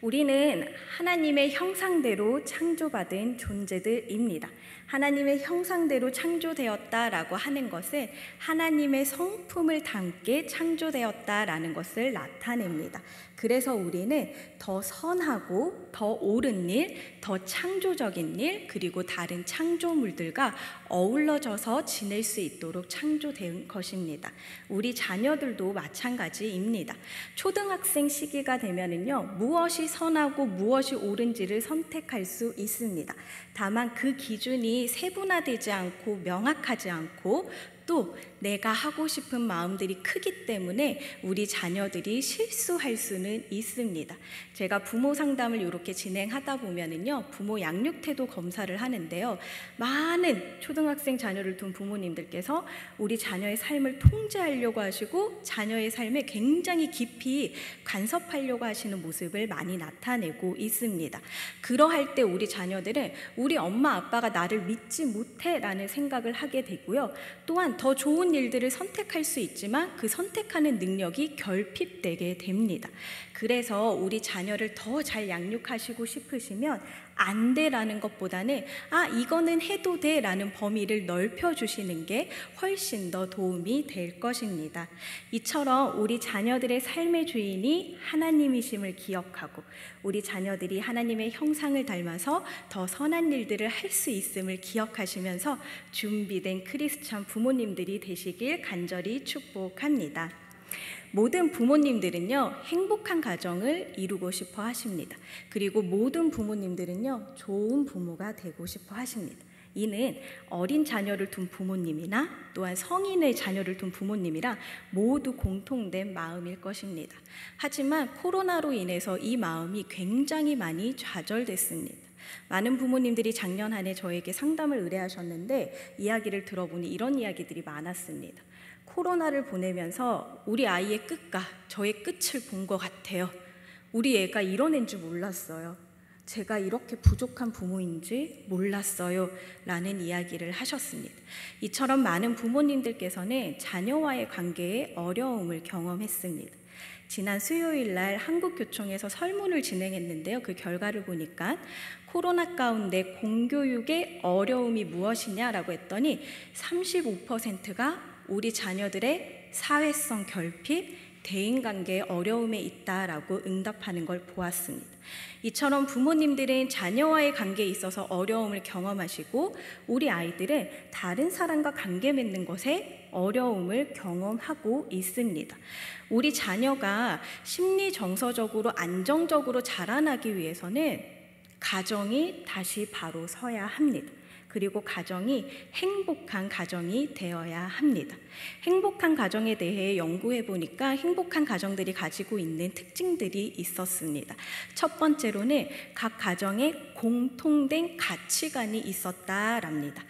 우리는 하나님의 형상대로 창조받은 존재들입니다. 하나님의 형상대로 창조되었다라고 하는 것은 하나님의 성품을 담게 창조되었다라는 것을 나타냅니다. 그래서 우리는 더 선하고 더 옳은 일, 더 창조적인 일, 그리고 다른 창조물들과 어우러져서 지낼 수 있도록 창조된 것입니다. 우리 자녀들도 마찬가지입니다. 초등학생 시기가 되면은요, 무엇이 선하고 무엇이 옳은지를 선택할 수 있습니다. 다만 그 기준이 세분화되지 않고 명확하지 않고 또 내가 하고 싶은 마음들이 크기 때문에 우리 자녀들이 실수할 수는 있습니다. 제가 부모 상담을 이렇게 진행하다 보면은요, 부모 양육 태도 검사를 하는데요, 많은 초등학생 자녀를 둔 부모님들께서 우리 자녀의 삶을 통제하려고 하시고 자녀의 삶에 굉장히 깊이 간섭하려고 하시는 모습을 많이 나타내고 있습니다. 그러할 때 우리 자녀들은 우리 엄마 아빠가 나를 믿지 못해 라는 생각을 하게 되고요, 또한 더 좋은 일들을 선택할 수 있지만 그 선택하는 능력이 결핍되게 됩니다. 그래서 우리 자녀를 더 잘 양육하시고 싶으시면 안 돼라는 것보다는 이거는 해도 돼 라는 범위를 넓혀주시는 게 훨씬 더 도움이 될 것입니다. 이처럼 우리 자녀들의 삶의 주인이 하나님이심을 기억하고 우리 자녀들이 하나님의 형상을 닮아서 더 선한 일들을 할 수 있음을 기억하시면서 준비된 크리스찬 부모님들이 되시길 간절히 축복합니다. 모든 부모님들은요, 행복한 가정을 이루고 싶어 하십니다. 그리고 모든 부모님들은요, 좋은 부모가 되고 싶어 하십니다. 이는 어린 자녀를 둔 부모님이나 또한 성인의 자녀를 둔 부모님이랑 모두 공통된 마음일 것입니다. 하지만 코로나로 인해서 이 마음이 굉장히 많이 좌절됐습니다. 많은 부모님들이 작년 한 해 저에게 상담을 의뢰하셨는데 이야기를 들어보니 이런 이야기들이 많았습니다. 코로나를 보내면서 우리 아이의 끝과 저의 끝을 본 것 같아요. 우리 애가 이런 애인 줄 몰랐어요. 제가 이렇게 부족한 부모인지 몰랐어요 라는 이야기를 하셨습니다. 이처럼 많은 부모님들께서는 자녀와의 관계에 어려움을 경험했습니다. 지난 수요일 날 한국교총에서 설문을 진행했는데요. 그 결과를 보니까 코로나 가운데 공교육의 어려움이 무엇이냐라고 했더니 35%가 우리 자녀들의 사회성 결핍, 대인관계의 어려움에 있다라고 응답하는 걸 보았습니다. 이처럼 부모님들은 자녀와의 관계에 있어서 어려움을 경험하시고 우리 아이들은 다른 사람과 관계 맺는 것에 어려움을 경험하고 있습니다. 우리 자녀가 심리 정서적으로 안정적으로 자라나기 위해서는 가정이 다시 바로 서야 합니다. 그리고 가정이 행복한 가정이 되어야 합니다. 행복한 가정에 대해 연구해 보니까 행복한 가정들이 가지고 있는 특징들이 있었습니다. 첫 번째로는 각 가정에 공통된 가치관이 있었다랍니다.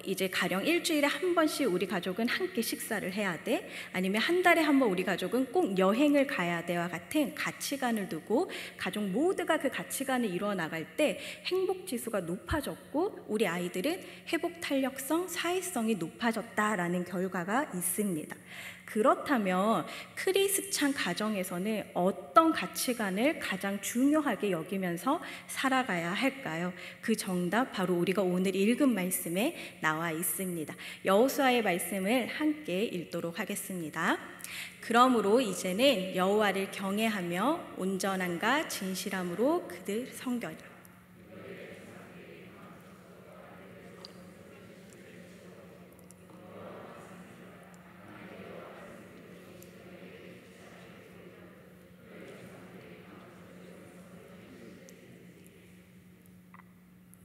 이제 가령 일주일에 한 번씩 우리 가족은 함께 식사를 해야 돼, 아니면 한 달에 한 번 우리 가족은 꼭 여행을 가야 돼와 같은 가치관을 두고 가족 모두가 그 가치관을 이루어 나갈 때 행복 지수가 높아졌고 우리 아이들은 회복 탄력성, 사회성이 높아졌다라는 결과가 있습니다. 그렇다면 크리스찬 가정에서는 어떤 가치관을 가장 중요하게 여기면서 살아가야 할까요? 그 정답 바로 우리가 오늘 읽은 말씀에 나와 있습니다. 여호수아의 말씀을 함께 읽도록 하겠습니다. 그러므로 이제는 여호와를 경외하며 온전함과 진실함으로 그들 섬겨라.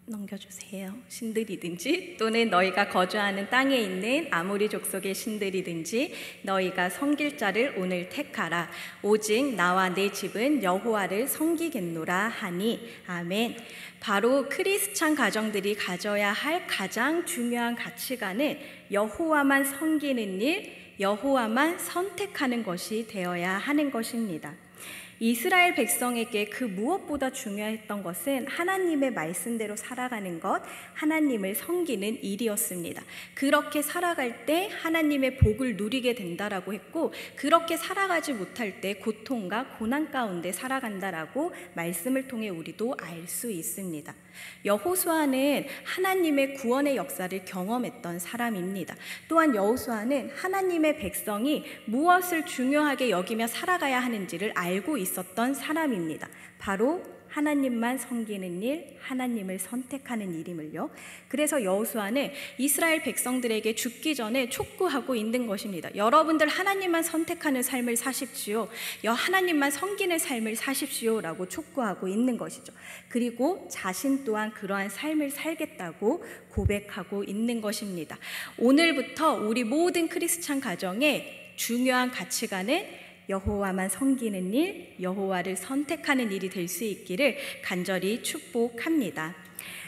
넘겨주세요. 신들이든지 또는 너희가 거주하는 땅에 있는 아모리 족속의 신들이든지 너희가 섬길 자를 오늘 택하라. 오직 나와 내 집은 여호와를 섬기겠노라 하니. 아멘. 바로 크리스찬 가정들이 가져야 할 가장 중요한 가치관은 여호와만 섬기는 일, 여호와만 선택하는 것이 되어야 하는 것입니다. 이스라엘 백성에게 그 무엇보다 중요했던 것은 하나님의 말씀대로 살아가는 것, 하나님을 섬기는 일이었습니다. 그렇게 살아갈 때 하나님의 복을 누리게 된다라고 했고, 그렇게 살아가지 못할 때 고통과 고난 가운데 살아간다라고 말씀을 통해 우리도 알 수 있습니다. 여호수아는 하나님의 구원의 역사를 경험했던 사람입니다. 또한 여호수아는 하나님의 백성이 무엇을 중요하게 여기며 살아가야 하는지를 알고 있었던 사람입니다. 바로 하나님만 섬기는 일, 하나님을 선택하는 일임을요. 그래서 여호수아는 이스라엘 백성들에게 죽기 전에 촉구하고 있는 것입니다. 여러분들 하나님만 선택하는 삶을 사십시오. 하나님만 섬기는 삶을 사십시오라고 촉구하고 있는 것이죠. 그리고 자신 또한 그러한 삶을 살겠다고 고백하고 있는 것입니다. 오늘부터 우리 모든 크리스찬 가정의 중요한 가치관은 여호와만 섬기는 일, 여호와를 선택하는 일이 될 수 있기를 간절히 축복합니다.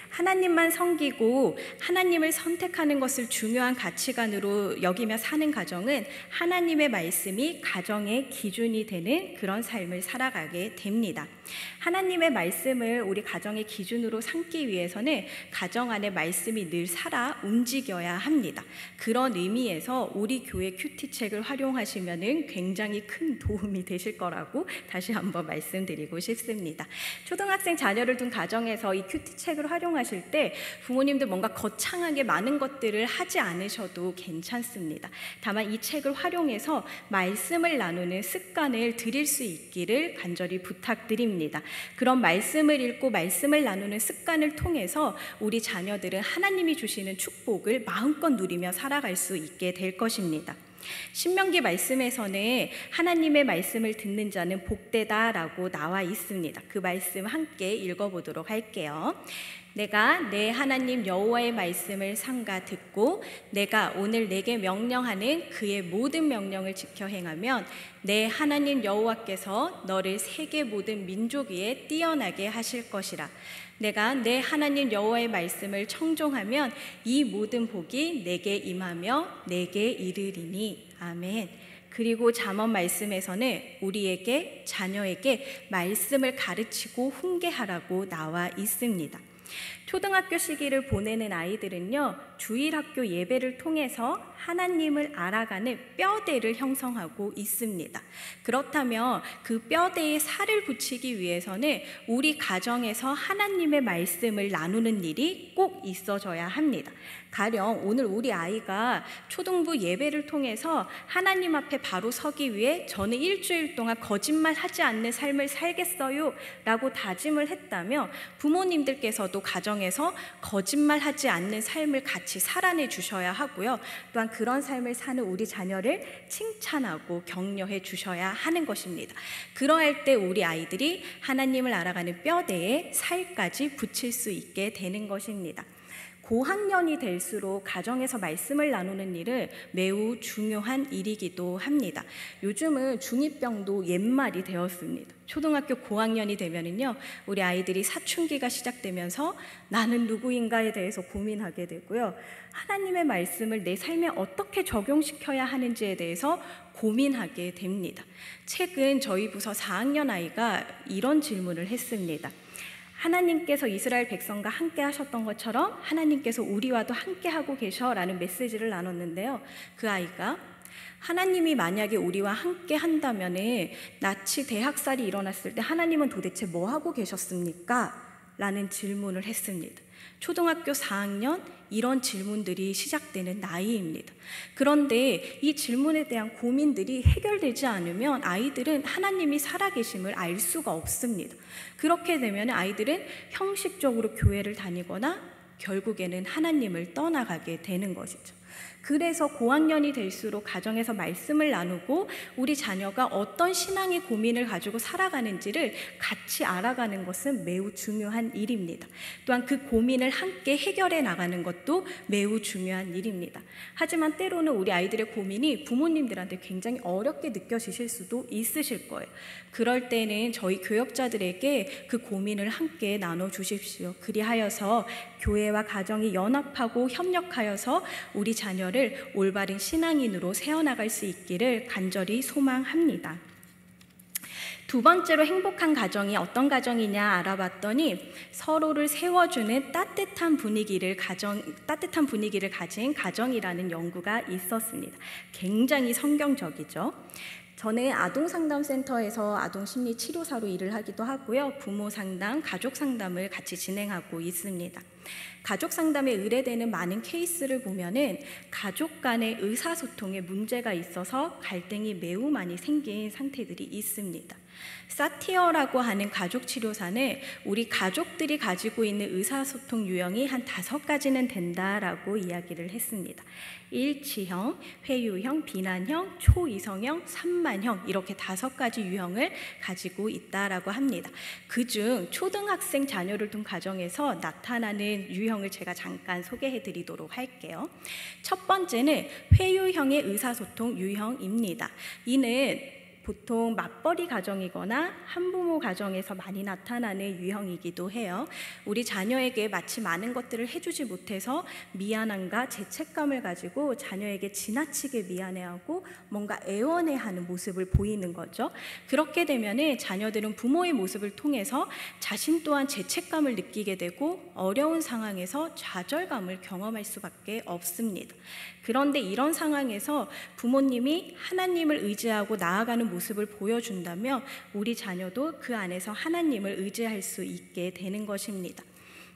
하나님만 섬기고 하나님을 선택하는 것을 중요한 가치관으로 여기며 사는 가정은 하나님의 말씀이 가정의 기준이 되는 그런 삶을 살아가게 됩니다. 하나님의 말씀을 우리 가정의 기준으로 삼기 위해서는 가정 안에 말씀이 늘 살아 움직여야 합니다. 그런 의미에서 우리 교회 큐티책을 활용하시면 굉장히 큰 도움이 되실 거라고 다시 한번 말씀드리고 싶습니다. 초등학생 자녀를 둔 가정에서 이 큐티책을 활용하실 때 부모님들 뭔가 거창하게 많은 것들을 하지 않으셔도 괜찮습니다. 다만 이 책을 활용해서 말씀을 나누는 습관을 들일 수 있기를 간절히 부탁드립니다. 그런 말씀을 읽고 말씀을 나누는 습관을 통해서 우리 자녀들은 하나님이 주시는 축복을 마음껏 누리며 살아갈 수 있게 될 것입니다. 신명기 말씀에서는 하나님의 말씀을 듣는 자는 복되다라고 나와 있습니다. 그 말씀 함께 읽어보도록 할게요. 내가 내 하나님 여호와의 말씀을 삼가 듣고 내가 오늘 내게 명령하는 그의 모든 명령을 지켜 행하면 내 하나님 여호와께서 너를 세계 모든 민족 위에 뛰어나게 하실 것이라. 내가 내 하나님 여호와의 말씀을 청종하면 이 모든 복이 내게 임하며 내게 이르리니. 아멘. 그리고 잠언 말씀에서는 우리에게 자녀에게 말씀을 가르치고 훈계하라고 나와 있습니다. 초등학교 시기를 보내는 아이들은요, 주일학교 예배를 통해서 하나님을 알아가는 뼈대를 형성하고 있습니다. 그렇다면 그 뼈대에 살을 붙이기 위해서는 우리 가정에서 하나님의 말씀을 나누는 일이 꼭 있어져야 합니다. 가령 오늘 우리 아이가 초등부 예배를 통해서 하나님 앞에 바로 서기 위해 저는 일주일 동안 거짓말하지 않는 삶을 살겠어요 라고 다짐을 했다면 부모님들께서도 가정에서 거짓말하지 않는 삶을 같이 살아내 주셔야 하고요. 또한 그런 삶을 사는 우리 자녀를 칭찬하고 격려해 주셔야 하는 것입니다. 그러할 때 우리 아이들이 하나님을 알아가는 뼈대에 살까지 붙일 수 있게 되는 것입니다. 고학년이 될수록 가정에서 말씀을 나누는 일은 매우 중요한 일이기도 합니다. 요즘은 중2병도 옛말이 되었습니다. 초등학교 고학년이 되면은요, 우리 아이들이 사춘기가 시작되면서 나는 누구인가에 대해서 고민하게 되고요. 하나님의 말씀을 내 삶에 어떻게 적용시켜야 하는지에 대해서 고민하게 됩니다. 최근 저희 부서 4학년 아이가 이런 질문을 했습니다. 하나님께서 이스라엘 백성과 함께 하셨던 것처럼 하나님께서 우리와도 함께 하고 계셔라는 메시지를 나눴는데요. 그 아이가 하나님이 만약에 우리와 함께 한다면은 나치 대학살이 일어났을 때 하나님은 도대체 뭐 하고 계셨습니까? 라는 질문을 했습니다. 초등학교 4학년 이런 질문들이 시작되는 나이입니다. 그런데 이 질문에 대한 고민들이 해결되지 않으면 아이들은 하나님이 살아계심을 알 수가 없습니다. 그렇게 되면 아이들은 형식적으로 교회를 다니거나 결국에는 하나님을 떠나가게 되는 것이죠. 그래서 고학년이 될수록 가정에서 말씀을 나누고 우리 자녀가 어떤 신앙의 고민을 가지고 살아가는지를 같이 알아가는 것은 매우 중요한 일입니다. 또한 그 고민을 함께 해결해 나가는 것도 매우 중요한 일입니다. 하지만 때로는 우리 아이들의 고민이 부모님들한테 굉장히 어렵게 느껴지실 수도 있으실 거예요. 그럴 때는 저희 교역자들에게 그 고민을 함께 나눠주십시오. 그리하여서 교회와 가정이 연합하고 협력하여서 우리 자녀를 올바른 신앙인으로 세워나갈 수 있기를 간절히 소망합니다. 두 번째로 행복한 가정이 어떤 가정이냐 알아봤더니 서로를 세워주는 따뜻한 분위기를 가진 가정이라는 연구가 있었습니다. 굉장히 성경적이죠. 저는 아동상담센터에서 아동심리치료사로 일을 하기도 하고요. 부모상담, 가족상담을 같이 진행하고 있습니다. 가족상담에 의뢰되는 많은 케이스를 보면은 가족 간의 의사소통에 문제가 있어서 갈등이 매우 많이 생긴 상태들이 있습니다. 사티어라고 하는 가족치료사는 우리 가족들이 가지고 있는 의사소통 유형이 한 5가지는 된다라고 이야기를 했습니다. 일치형, 회유형, 비난형, 초이성형, 산만형 이렇게 5가지 유형을 가지고 있다라고 합니다. 그중 초등학생 자녀를 둔 가정에서 나타나는 유형을 제가 잠깐 소개해 드리도록 할게요. 첫 번째는 회유형의 의사소통 유형입니다. 이는 보통 맞벌이 가정이거나 한부모 가정에서 많이 나타나는 유형이기도 해요. 우리 자녀에게 마치 많은 것들을 해주지 못해서 미안함과 죄책감을 가지고 자녀에게 지나치게 미안해하고 뭔가 애원해하는 모습을 보이는 거죠. 그렇게 되면 자녀들은 부모의 모습을 통해서 자신 또한 죄책감을 느끼게 되고 어려운 상황에서 좌절감을 경험할 수밖에 없습니다. 그런데 이런 상황에서 부모님이 하나님을 의지하고 나아가는 모습을 보여준다면 우리 자녀도 그 안에서 하나님을 의지할 수 있게 되는 것입니다.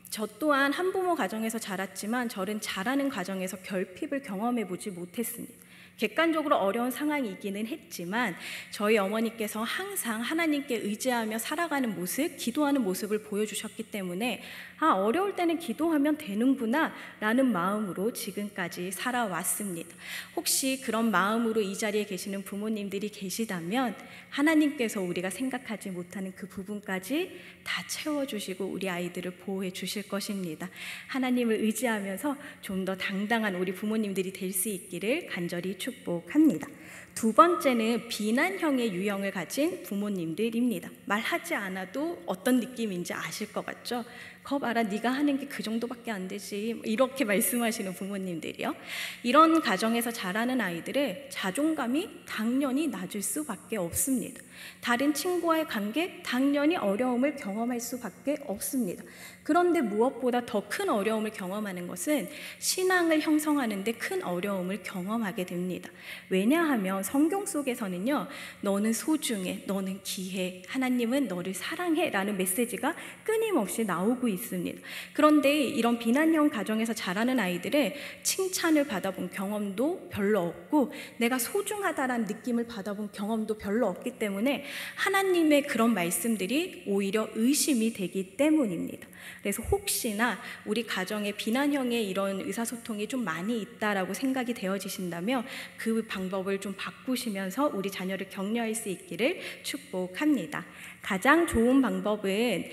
저 또한 한부모 가정에서 자랐지만 저는 자라는 과정에서 결핍을 경험해 보지 못했습니다. 객관적으로 어려운 상황이기는 했지만 저희 어머니께서 항상 하나님께 의지하며 살아가는 모습, 기도하는 모습을 보여주셨기 때문에 어려울 때는 기도하면 되는구나 라는 마음으로 지금까지 살아왔습니다. 혹시 그런 마음으로 이 자리에 계시는 부모님들이 계시다면 하나님께서 우리가 생각하지 못하는 그 부분까지 다 채워주시고 우리 아이들을 보호해 주실 것입니다. 하나님을 의지하면서 좀 더 당당한 우리 부모님들이 될 수 있기를 간절히 축복합니다. 두 번째는 비난형의 유형을 가진 부모님들입니다. 말하지 않아도 어떤 느낌인지 아실 것 같죠? 거 봐라, 네가 하는 게 그 정도밖에 안 되지, 이렇게 말씀하시는 부모님들이요. 이런 가정에서 자라는 아이들의 자존감이 당연히 낮을 수밖에 없습니다. 다른 친구와의 관계, 당연히 어려움을 경험할 수밖에 없습니다. 그런데 무엇보다 더 큰 어려움을 경험하는 것은 신앙을 형성하는 데 큰 어려움을 경험하게 됩니다. 왜냐하면 성경 속에서는요, 너는 소중해, 너는 귀해, 하나님은 너를 사랑해 라는 메시지가 끊임없이 나오고 있습니다. 그런데 이런 비난형 가정에서 자라는 아이들은 칭찬을 받아본 경험도 별로 없고 내가 소중하다라는 느낌을 받아본 경험도 별로 없기 때문에 하나님의 그런 말씀들이 오히려 의심이 되기 때문입니다. 그래서 혹시나 우리 가정에 비난형의 이런 의사소통이 좀 많이 있다라고 생각이 되어지신다면 그 방법을 좀 바꾸시면서 우리 자녀를 격려할 수 있기를 축복합니다. 가장 좋은 방법은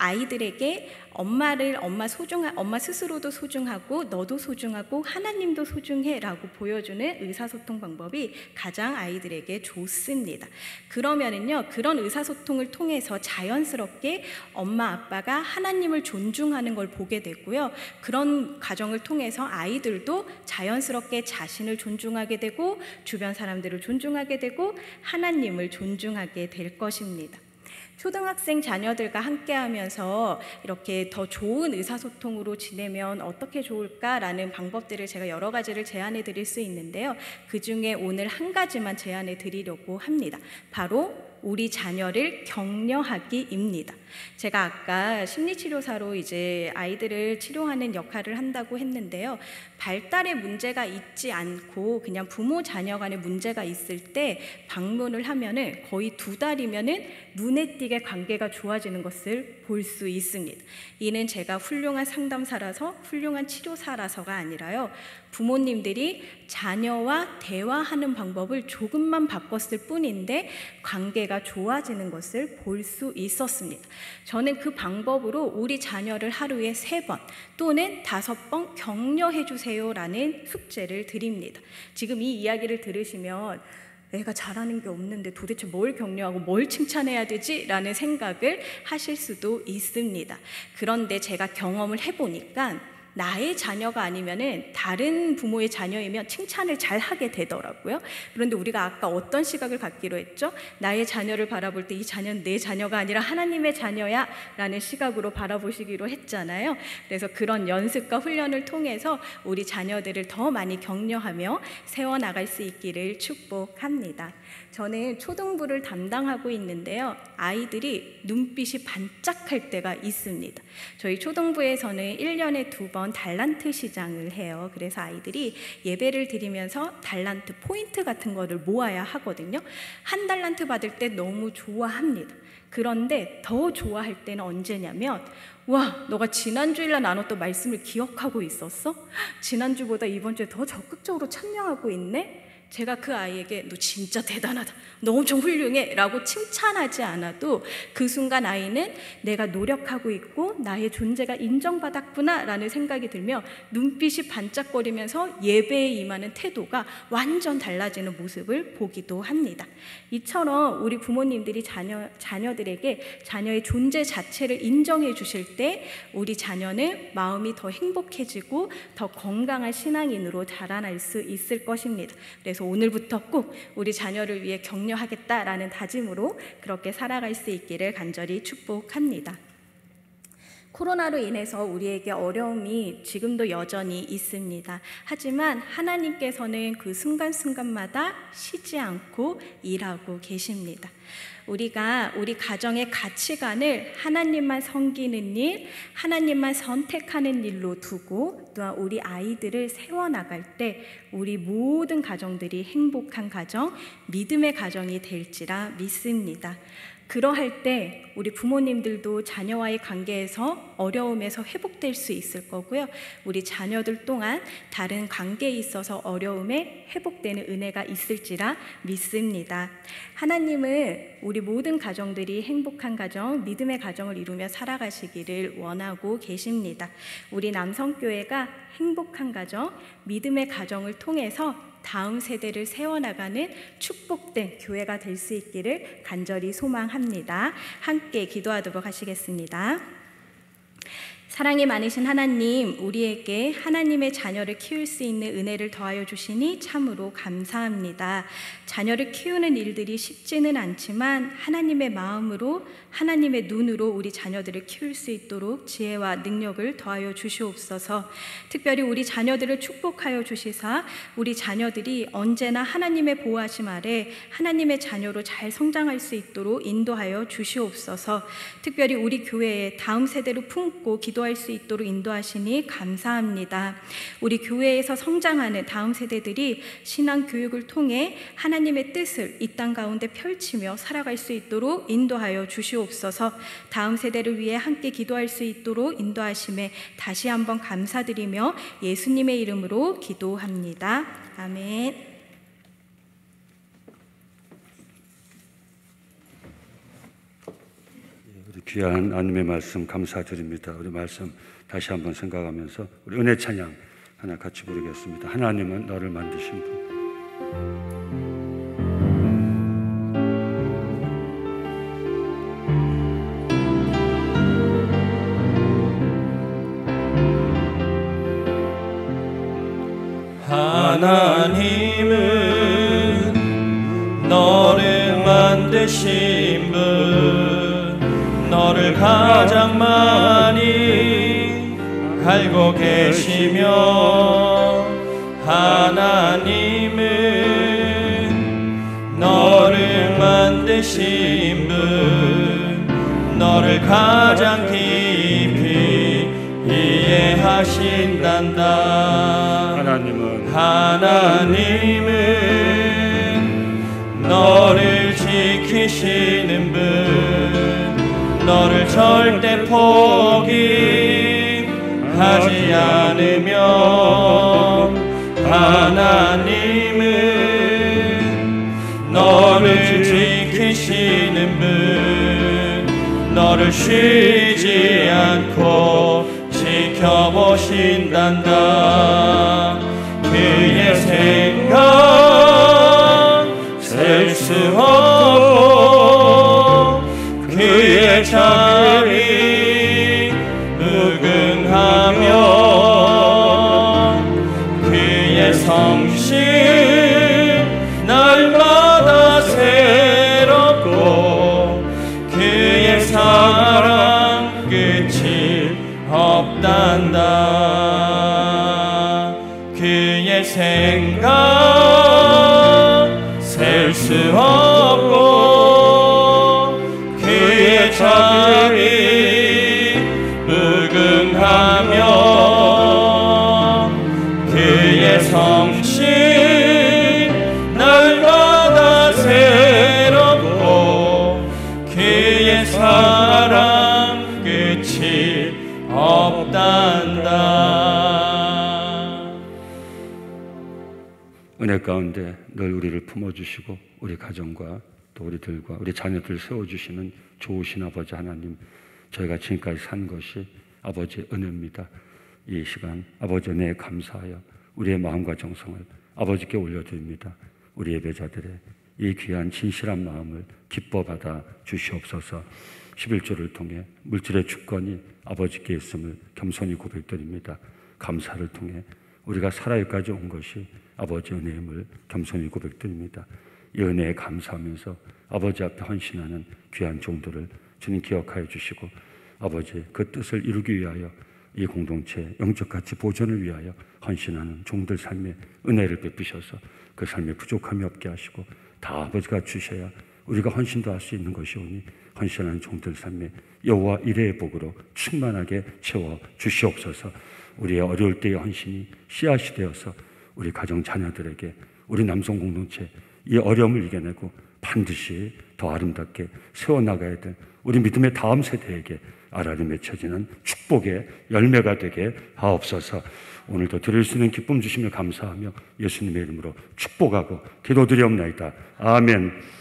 아이들에게 엄마 스스로도 소중하고 너도 소중하고 하나님도 소중해라고 보여주는 의사소통 방법이 가장 아이들에게 좋습니다. 그러면은요, 그런 의사소통을 통해서 자연스럽게 엄마 아빠가 하나님을 존중하는 걸 보게 되고요, 그런 과정을 통해서 아이들도 자연스럽게 자신을 존중하게 되고 주변 사람들을 존중하게 되고 하나님을 존중하게 될 것입니다. 초등학생 자녀들과 함께하면서 이렇게 더 좋은 의사소통으로 지내면 어떻게 좋을까라는 방법들을 제가 여러 가지를 제안해 드릴 수 있는데요. 그 중에 오늘 한 가지만 제안해 드리려고 합니다. 바로 우리 자녀를 격려하기입니다. 제가 아까 심리치료사로 이제 아이들을 치료하는 역할을 한다고 했는데요. 발달에 문제가 있지 않고 그냥 부모 자녀 간에 문제가 있을 때 방문을 하면은 거의 2달이면은 눈에 띄게 관계가 좋아지는 것을 볼 수 있습니다. 이는 제가 훌륭한 상담사라서 훌륭한 치료사라서가 아니라요, 부모님들이 자녀와 대화하는 방법을 조금만 바꿨을 뿐인데 관계가 좋아지는 것을 볼 수 있었습니다. 저는 그 방법으로 우리 자녀를 하루에 3번 또는 5번 격려해 주세요 라는 숙제를 드립니다. 지금 이 이야기를 들으시면 내가 잘하는 게 없는데 도대체 뭘 격려하고 뭘 칭찬해야 되지? 라는 생각을 하실 수도 있습니다. 그런데 제가 경험을 해보니까 나의 자녀가 아니면은 다른 부모의 자녀이면 칭찬을 잘 하게 되더라고요. 그런데 우리가 아까 어떤 시각을 갖기로 했죠? 나의 자녀를 바라볼 때 이 자녀는 내 자녀가 아니라 하나님의 자녀야 라는 시각으로 바라보시기로 했잖아요. 그래서 그런 연습과 훈련을 통해서 우리 자녀들을 더 많이 격려하며 세워나갈 수 있기를 축복합니다. 저는 초등부를 담당하고 있는데요, 아이들이 눈빛이 반짝할 때가 있습니다. 저희 초등부에서는 1년에 2번 달란트 시장을 해요. 그래서 아이들이 예배를 드리면서 달란트 포인트 같은 거를 모아야 하거든요. 1달란트 받을 때 너무 좋아합니다. 그런데 더 좋아할 때는 언제냐면, 와, 너가 지난주일날 나눴던 말씀을 기억하고 있었어? 지난주보다 이번 주에 더 적극적으로 참여하고 있네? 제가 그 아이에게 너 진짜 대단하다, 너 엄청 훌륭해 라고 칭찬하지 않아도 그 순간 아이는 내가 노력하고 있고 나의 존재가 인정받았구나 라는 생각이 들며 눈빛이 반짝거리면서 예배에 임하는 태도가 완전 달라지는 모습을 보기도 합니다. 이처럼 우리 부모님들이 자녀들에게 자녀의 존재 자체를 인정해 주실 때 우리 자녀는 마음이 더 행복해지고 더 건강한 신앙인으로 자라날 수 있을 것입니다. 그래서 오늘부터 꼭 우리 자녀를 위해 격려하겠다라는 다짐으로 그렇게 살아갈 수 있기를 간절히 축복합니다. 코로나로 인해서 우리에게 어려움이 지금도 여전히 있습니다. 하지만 하나님께서는 그 순간순간마다 쉬지 않고 일하고 계십니다. 우리가 우리 가정의 가치관을 하나님만 섬기는 일, 하나님만 선택하는 일로 두고 또한 우리 아이들을 세워나갈 때 우리 모든 가정들이 행복한 가정, 믿음의 가정이 될지라 믿습니다. 그러할 때 우리 부모님들도 자녀와의 관계에서 어려움에서 회복될 수 있을 거고요. 우리 자녀들 또한 다른 관계에 있어서 어려움에 회복되는 은혜가 있을지라 믿습니다. 하나님은 우리 모든 가정들이 행복한 가정, 믿음의 가정을 이루며 살아가시기를 원하고 계십니다. 우리 남성교회가 행복한 가정, 믿음의 가정을 통해서 다음 세대를 세워나가는 축복된 교회가 될 수 있기를 간절히 소망합니다. 함께 기도하도록 하시겠습니다. 사랑이 많으신 하나님, 우리에게 하나님의 자녀를 키울 수 있는 은혜를 더하여 주시니 참으로 감사합니다. 자녀를 키우는 일들이 쉽지는 않지만 하나님의 마음으로, 하나님의 눈으로 우리 자녀들을 키울 수 있도록 지혜와 능력을 더하여 주시옵소서. 특별히 우리 자녀들을 축복하여 주시사 우리 자녀들이 언제나 하나님의 보호하심 아래 하나님의 자녀로 잘 성장할 수 있도록 인도하여 주시옵소서. 특별히 우리 교회에 다음 세대를 품고 기도할 수 있도록 인도하시니 감사합니다. 우리 교회에서 성장하는 다음 세대들이 신앙 교육을 통해 하나님의 뜻을 이 땅 가운데 펼치며 살아갈 수 있도록 인도하여 주시옵소서. 다음 세대를 위해 함께 기도할 수 있도록 인도하심에 다시 한번 감사드리며 예수님의 이름으로 기도합니다. 아멘. 우리 귀한 하나님의 말씀 감사드립니다. 우리 말씀 다시 한번 생각하면서 우리 은혜 찬양 하나 같이 부르겠습니다. 하나님은 너를 만드신 분. 하나님은 너를 만드신 분, 너를 가장 많이 알고 계시며, 하나님은 너를 만드신 분, 너를 가장 깊이 이해하신단다. 하나님은 너를 지키시는 분, 너를 절대 포기하지 않으며, 하나님은 너를 지키시는 분, 너를 쉬지 않고 지켜보신단다. 그의 생각 셀 수 없고 그의 자비 무궁하며, 그의 성실 날마다 새롭고 그의 사랑 끝이 없단다. 그의 생각 셀 수 없고 그의 자비 무궁하며, 그의 성실 날마다 새롭고 그의 사랑 끝이 없단다. 은혜 가운데 늘 우리를 품어주시고 우리 가정과 또 우리들과 우리 자녀들 세워주시는 좋으신 아버지 하나님, 저희가 지금까지 산 것이 아버지의 은혜입니다. 이 시간 아버지 은혜에 감사하여 우리의 마음과 정성을 아버지께 올려드립니다. 우리 예배자들의 이 귀한 진실한 마음을 기뻐 받아 주시옵소서. 11조를 통해 물질의 주권이 아버지께 있음을 겸손히 고백드립니다. 감사를 통해 우리가 살아여기까지 온 것이 아버지 은혜임을 겸손히 고백드립니다. 이 은혜에 감사하면서 아버지 앞에 헌신하는 귀한 종들을 주님 기억하여 주시고, 아버지 그 뜻을 이루기 위하여 이 공동체 영적 가치 보존을 위하여 헌신하는 종들 삶에 은혜를 베푸셔서 그 삶에 부족함이 없게 하시고, 다 아버지가 주셔야 우리가 헌신도 할 수 있는 것이오니 헌신하는 종들 삶에 여호와 이레의 복으로 충만하게 채워 주시옵소서. 우리의 어려울 때의 헌신이 씨앗이 되어서 우리 가정 자녀들에게, 우리 남성 공동체 이 어려움을 이겨내고 반드시 더 아름답게 세워나가야 될 우리 믿음의 다음 세대에게 알알이 맺혀지는 축복의 열매가 되게 하옵소서. 오늘도 드릴 수 있는 기쁨 주시며 감사하며 예수님의 이름으로 축복하고 기도드리옵나이다. 아멘.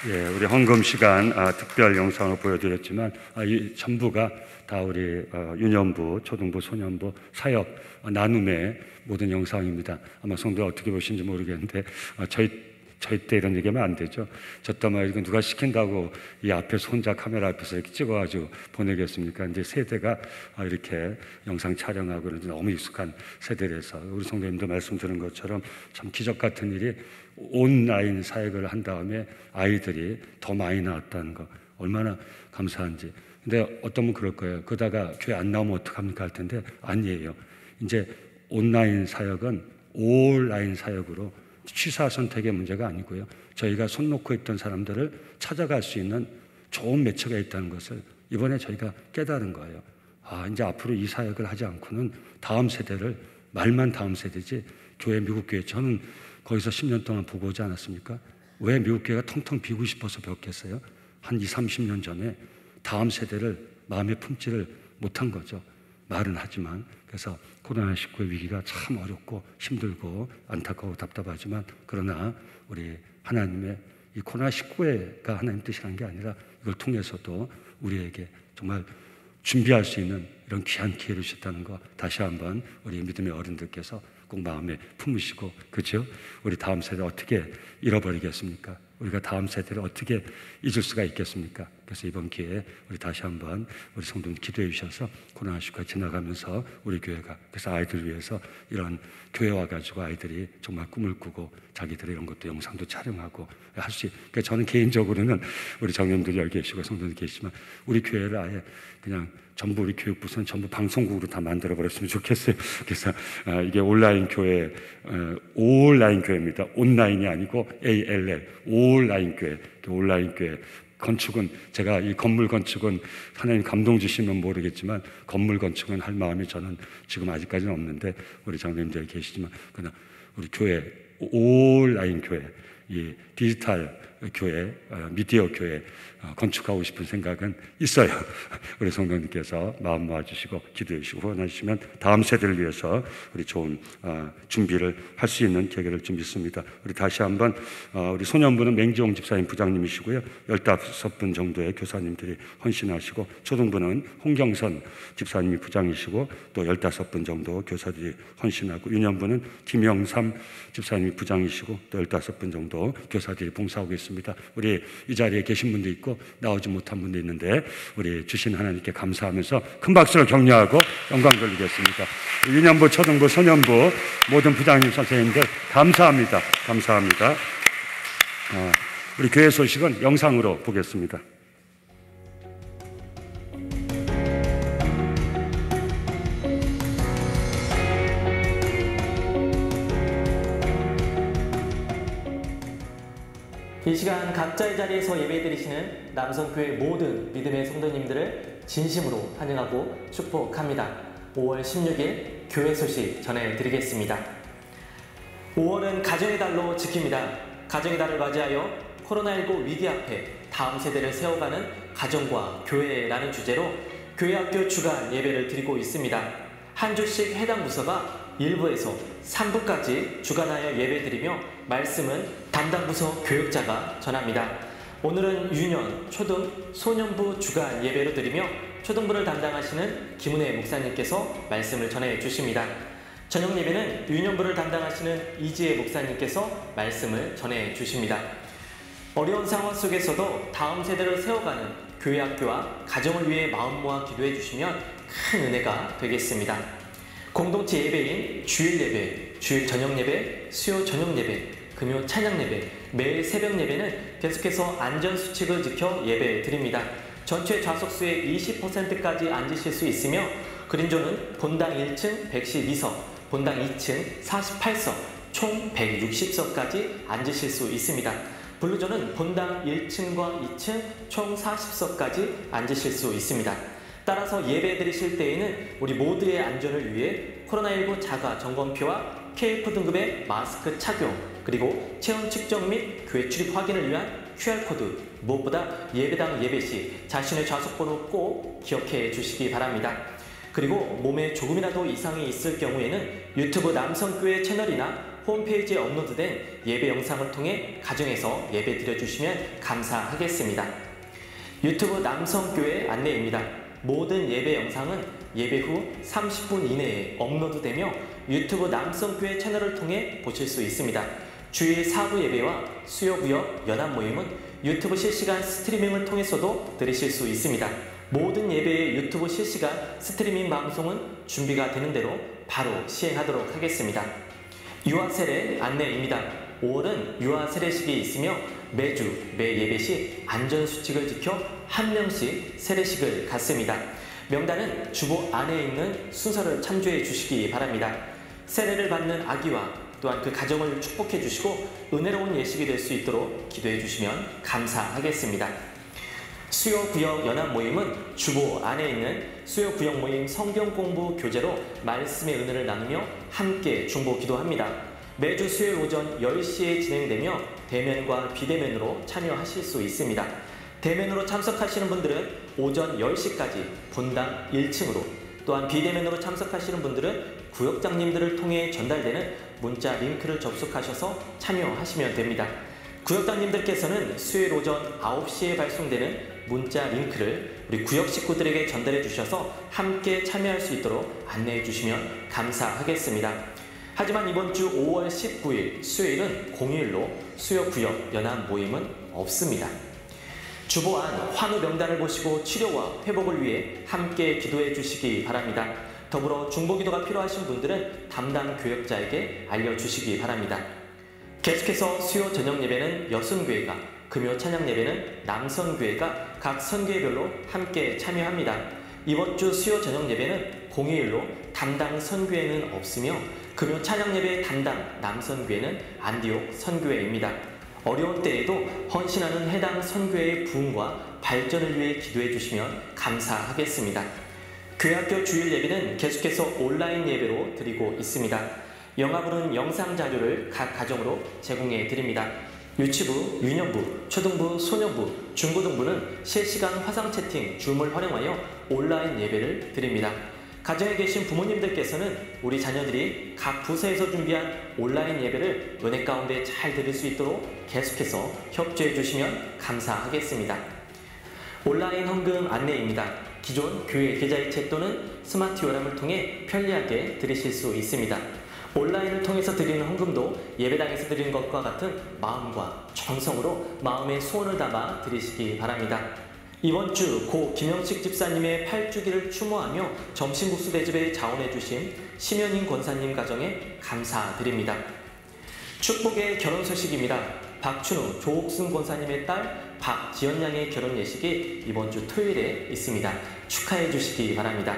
예, 우리 헌금 시간 특별 영상을 보여드렸지만 이 전부가 다 우리 유년부, 초등부, 소년부 사역 나눔의 모든 영상입니다. 아마 성도 어떻게 보시는지 모르겠는데 저희 때 이런 얘기하면 안 되죠. 저때 막 이거 누가 시킨다고 이 앞에서 혼자 카메라 앞에서 이렇게 찍어가지고 보내겠습니까? 이제 세대가 이렇게 영상 촬영하고 이런 너무 익숙한 세대라서 우리 성도님도 말씀 들은 것처럼 참 기적 같은 일이 온라인 사역을 한 다음에 아이들이 더 많이 나왔다는 거 얼마나 감사한지. 근데 어떤 분 그럴 거예요. 그러다가 교회 안 나오면 어떡합니까 할 텐데 아니에요. 이제 온라인 사역은 온라인 사역으로 취사 선택의 문제가 아니고요. 저희가 손 놓고 있던 사람들을 찾아갈 수 있는 좋은 매체가 있다는 것을 이번에 저희가 깨달은 거예요. 이제 앞으로 이 사역을 하지 않고는 다음 세대를 말만 다음 세대지 교회 미국 교회 저는 거기서 10년 동안 보고 오지 않았습니까? 왜 미국 교회가 텅텅 비고 싶어서 배웠겠어요? 한 20, 30년 전에 다음 세대를 마음에 품지를 못한 거죠. 말은 하지만. 그래서 코로나19의 위기가 참 어렵고 힘들고 안타까워 답답하지만 그러나 우리 하나님의 이 코로나19가 하나님 뜻이라는 게 아니라 이걸 통해서도 우리에게 정말 준비할 수 있는 이런 귀한 기회를 주셨다는 거 다시 한번 우리 믿음의 어른들께서 꼭 마음에 품으시고, 그렇죠? 우리 다음 세대 어떻게 잃어버리겠습니까? 우리가 다음 세대를 어떻게 잊을 수가 있겠습니까? 그래서 이번 기회에 우리 다시 한번 우리 성도님 기도해 주셔서 코로나19가 지나가면서 우리 교회가 그래서 아이들 위해서 이런 교회 와가지고 아이들이 정말 꿈을 꾸고 자기들의 이런 것도 영상도 촬영하고 할 수 그러니까 저는 개인적으로는 우리 장님들이 여기 계시고 성도님 계시지만 우리 교회를 아예 그냥 전부 우리 교육부서는 전부 방송국으로 다 만들어 버렸으면 좋겠어요. 그래서 이게 온라인 교회, 온라인 교회입니다. 온라인이 아니고 ALL, 온라인 교회, 온라인 교회. 건축은 제가 이 건물 건축은 하나님 감동 주시면 모르겠지만 건물 건축은 할 마음이 저는 지금 아직까지는 없는데 우리 장로님들 계시지만 그러나 우리 교회 온라인 교회, 이 디지털 교회, 미디어 교회 건축하고 싶은 생각은 있어요. 우리 성도님께서 마음 모아주시고 기도해 주시고 후원하시면 다음 세대를 위해서 우리 좋은 준비를 할 수 있는 계기를 좀 믿습니다. 우리 다시 한번 우리 소년부는 맹지홍 집사님 부장님이시고요. 15분 정도의 교사님들이 헌신하시고 초등부는 홍경선 집사님이 부장이시고 또 15분 정도 교사들이 헌신하고 유년부는 김영삼 집사님이 부장이시고 또 15분 정도 교사들이 봉사하고 있습니다. 우리 이 자리에 계신 분도 있고 나오지 못한 분도 있는데 우리 주신 하나님께 감사하면서 큰 박수로 격려하고 영광 돌리겠습니다. 유년부, 초등부, 소년부 모든 부장님 선생님들 감사합니다. 감사합니다. 우리 교회 소식은 영상으로 보겠습니다. 이 시간 각자의 자리에서 예배드리시는 남성교회 모든 믿음의 성도님들을 진심으로 환영하고 축복합니다. 5월 16일 교회 소식 전해드리겠습니다. 5월은 가정의 달로 지킵니다. 가정의 달을 맞이하여 코로나19 위기 앞에 다음 세대를 세워가는 가정과 교회라는 주제로 교회학교 주간 예배를 드리고 있습니다. 한 주씩 해당 부서가 1부에서 3부까지 주간하여 예배드리며 말씀은 담당 부서 교육자가 전합니다. 오늘은 유년, 초등, 소년부 주간 예배로 드리며 초등부를 담당하시는 김은혜 목사님께서 말씀을 전해 주십니다. 저녁 예배는 유년부를 담당하시는 이지혜 목사님께서 말씀을 전해 주십니다. 어려운 상황 속에서도 다음 세대를 세워가는 교회학교와 가정을 위해 마음 모아 기도해 주시면 큰 은혜가 되겠습니다. 공동체 예배인 주일 예배, 주일 저녁 예배, 수요 저녁 예배, 금요 찬양 예배, 매일 새벽 예배는 계속해서 안전수칙을 지켜 예배 드립니다. 전체 좌석수의 20%까지 앉으실 수 있으며 그린존은 본당 1층 112석, 본당 2층 48석, 총 160석까지 앉으실 수 있습니다. 블루존은 본당 1층과 2층 총 40석까지 앉으실 수 있습니다. 따라서 예배 드리실 때에는 우리 모두의 안전을 위해 코로나19 자가 점검표와 KF 등급의 마스크 착용, 그리고 체온 측정 및 교회 출입 확인을 위한 QR코드, 무엇보다 예배당 예배 시 자신의 좌석번호 꼭 기억해 주시기 바랍니다. 그리고 몸에 조금이라도 이상이 있을 경우에는 유튜브 남성교회 채널이나 홈페이지에 업로드된 예배 영상을 통해 가정에서 예배 드려주시면 감사하겠습니다. 유튜브 남성교회 안내입니다. 모든 예배 영상은 예배 후 30분 이내에 업로드되며 유튜브 남성교회 채널을 통해 보실 수 있습니다. 주일 사부 예배와 수요구역 연합 모임은 유튜브 실시간 스트리밍을 통해서도 들으실 수 있습니다. 모든 예배의 유튜브 실시간 스트리밍 방송은 준비가 되는 대로 바로 시행하도록 하겠습니다. 유아 세례 안내입니다. 5월은 유아 세례식이 있으며 매주 매 예배시 안전수칙을 지켜 한 명씩 세례식을 갖습니다. 명단은 주보 안에 있는 순서를 참조해 주시기 바랍니다. 세례를 받는 아기와 또한 그 가정을 축복해 주시고 은혜로운 예식이 될 수 있도록 기도해 주시면 감사하겠습니다. 수요구역 연합 모임은 주보 안에 있는 수요구역 모임 성경 공부 교재로 말씀의 은혜를 나누며 함께 중보 기도합니다. 매주 수요일 오전 10시에 진행되며 대면과 비대면으로 참여하실 수 있습니다. 대면으로 참석하시는 분들은 오전 10시까지 본당 1층으로, 또한 비대면으로 참석하시는 분들은 구역장님들을 통해 전달되는 문자 링크를 접속하셔서 참여하시면 됩니다. 구역장님들께서는 수요일 오전 9시에 발송되는 문자 링크를 우리 구역 식구들에게 전달해 주셔서 함께 참여할 수 있도록 안내해 주시면 감사하겠습니다. 하지만 이번 주 5월 19일 수요일은 공휴일로 수요구역 연합 모임은 없습니다. 주보안 환우 명단을 보시고 치료와 회복을 위해 함께 기도해 주시기 바랍니다. 더불어 중보기도가 필요하신 분들은 담당 교역자에게 알려주시기 바랍니다. 계속해서 수요 저녁 예배는 여순교회가, 금요 찬양 예배는 남성교회가 각 선교회별로 함께 참여합니다. 이번 주 수요 저녁 예배는 공휴일로 담당 선교회는 없으며 금요 찬양 예배 담당 남선교회는 안디옥 선교회입니다. 어려운 때에도 헌신하는 해당 선교회의 부흥과 발전을 위해 기도해 주시면 감사하겠습니다. 교회학교 주일 예배는 계속해서 온라인 예배로 드리고 있습니다. 영화부는 영상 자료를 각 가정으로 제공해 드립니다. 유치부, 유년부, 초등부, 소년부, 중고등부는 실시간 화상 채팅, 줌을 활용하여 온라인 예배를 드립니다. 가정에 계신 부모님들께서는 우리 자녀들이 각 부서에서 준비한 온라인 예배를 은혜 가운데 잘 들을 수 있도록 계속해서 협조해 주시면 감사하겠습니다. 온라인 헌금 안내입니다. 기존 교회 계좌이체 또는 스마트 요람을 통해 편리하게 드리실 수 있습니다. 온라인을 통해서 드리는 헌금도 예배당에서 드리는 것과 같은 마음과 정성으로 마음의 소원을 담아 드리시기 바랍니다. 이번 주 고 김영식 집사님의 8주기를 추모하며 점심국수 대접에 자원해 주신 심연인 권사님 가정에 감사드립니다. 축복의 결혼 소식입니다. 박춘우, 조옥순 권사님의 딸 박지연 양의 결혼 예식이 이번 주 토요일에 있습니다. 축하해 주시기 바랍니다.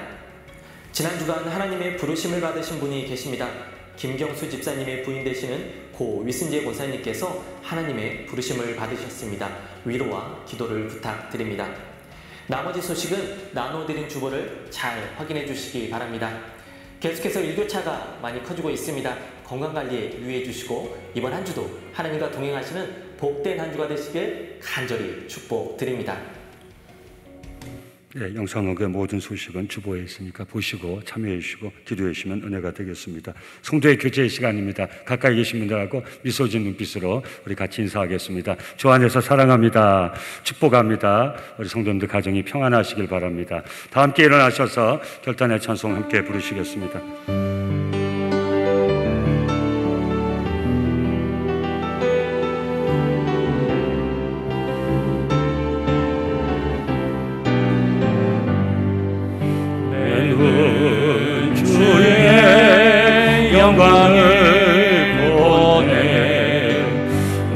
지난 주간 하나님의 부르심을 받으신 분이 계십니다. 김경수 집사님의 부인 되시는 고 위순재 권사님께서 하나님의 부르심을 받으셨습니다. 위로와 기도를 부탁드립니다. 나머지 소식은 나눠드린 주보를 잘 확인해 주시기 바랍니다. 계속해서 일교차가 많이 커지고 있습니다. 건강관리에 유의해 주시고 이번 한 주도 하나님과 동행하시는 복된 한 주가 되시길 간절히 축복드립니다. 네, 영상학의 모든 소식은 주보에 있으니까 보시고 참여해 주시고 기도해 주시면 은혜가 되겠습니다. 성도의 교제의 시간입니다. 가까이 계신 분들하고 미소 지은 눈빛으로 우리 같이 인사하겠습니다. 주 안에서 사랑합니다. 축복합니다. 우리 성도님들 가정이 평안하시길 바랍니다. 다 함께 일어나셔서 결단의 찬송 함께 부르시겠습니다. 주의 영광을 보내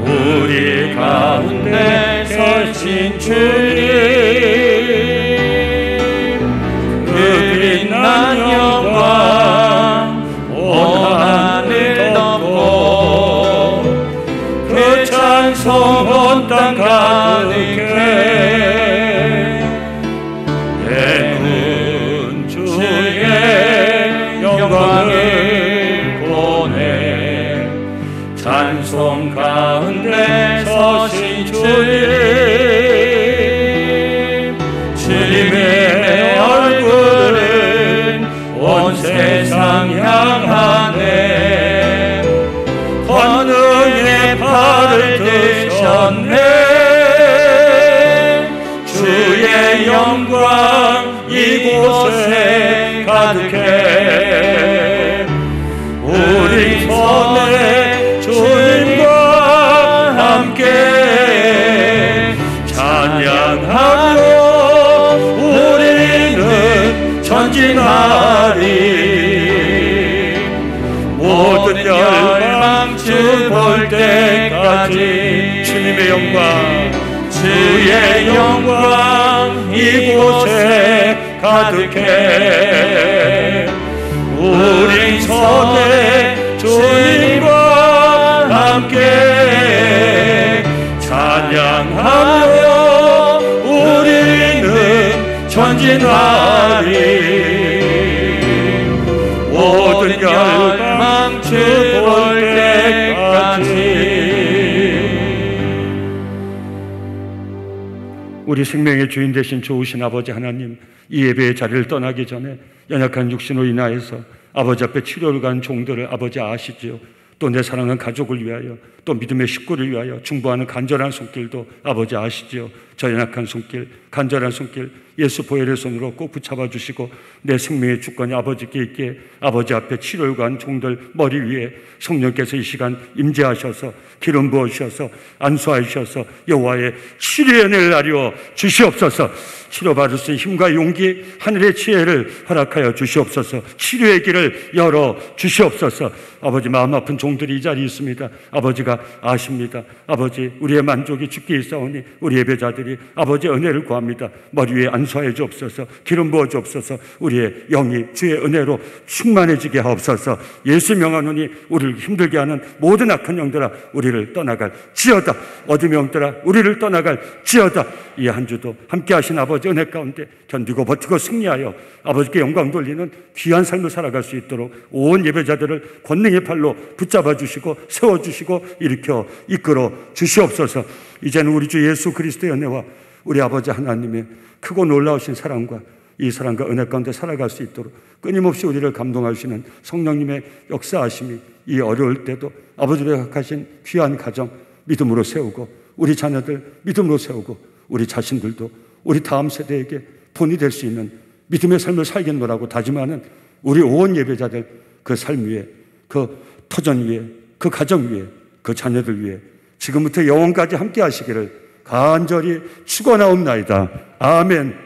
우리 가운데 서신 주님 그 빛난 영광 온 하늘 덮고 그 찬송 온 땅 가득해 영광을 보내 찬송 가운데 서신 주님의 얼굴은 온 세상 향하네 오셨네. 주의 영광 이곳에 가득해. 우리 손에 주님과 함께 찬양하며 우리는 전진하리. 모든 열방 주 볼 때까지 주님의 영광, 주의 영광 이곳에 가득해. 우리 손에 주님과 함께 찬양하며 우리는 전진하리. 모든 열방 주 볼 때까지. 우리 생명의 주인 되신 좋으신 아버지 하나님, 이 예배의 자리를 떠나기 전에 연약한 육신으로 인하여서 아버지 앞에 치료를 간 종들을 아버지 아시지요. 또 내 사랑하는 가족을 위하여, 또 믿음의 식구를 위하여 중보하는 간절한 손길도 아버지 아시지요. 저 연약한 손길, 간절한 손길 예수 보혈의 손으로 꼭 붙잡아 주시고 내 생명의 주권이 아버지께 있기에 아버지 앞에 치료를 간 종들 머리 위에 성령께서 이 시간 임재하셔서 기름 부으셔서 안수하셔서 여호와의 치료의 은혜를 나려 주시옵소서. 치료받을 수 있는 힘과 용기, 하늘의 지혜를 허락하여 주시옵소서. 치료의 길을 열어 주시옵소서. 아버지, 마음 아픈 종들이 이 자리에 있습니다. 아버지가 아십니다. 아버지, 우리의 만족이 주께 있사오니 우리 예배자들이 아버지의 은혜를 구합니다. 머리 위에 안수하여 주옵소서. 기름 부어 주옵소서. 우리의 영이 주의 은혜로 충만해지게 하옵소서. 예수 명하노니 우리를 힘들게 하는 모든 악한 영들아 우리를 떠나갈 지어다. 어둠의 영들아 우리를 떠나갈 지어다. 이 한 주도 함께 하신 아버지 은혜 가운데 견디고 버티고 승리하여 아버지께 영광 돌리는 귀한 삶을 살아갈 수 있도록 온 예배자들을 권능의 팔로 붙잡아 주시고 세워주시고 일으켜 이끌어 주시옵소서. 이제는 우리 주 예수 그리스도의 은혜와 우리 아버지 하나님의 크고 놀라우신 사랑과 이 사랑과 은혜 가운데 살아갈 수 있도록 끊임없이 우리를 감동하시는 성령님의 역사하심이 이 어려울 때도 아버지를 허락하신 귀한 가정 믿음으로 세우고 우리 자녀들 믿음으로 세우고 우리 자신들도 우리 다음 세대에게 본이 될 수 있는 믿음의 삶을 살겠노라고 다짐하는 우리 온 예배자들 그 삶 위에, 그 터전 위에, 그 가정 위에, 그 자녀들 위에 지금부터 영원까지 함께 하시기를 간절히 축원하옵나이다. 아멘.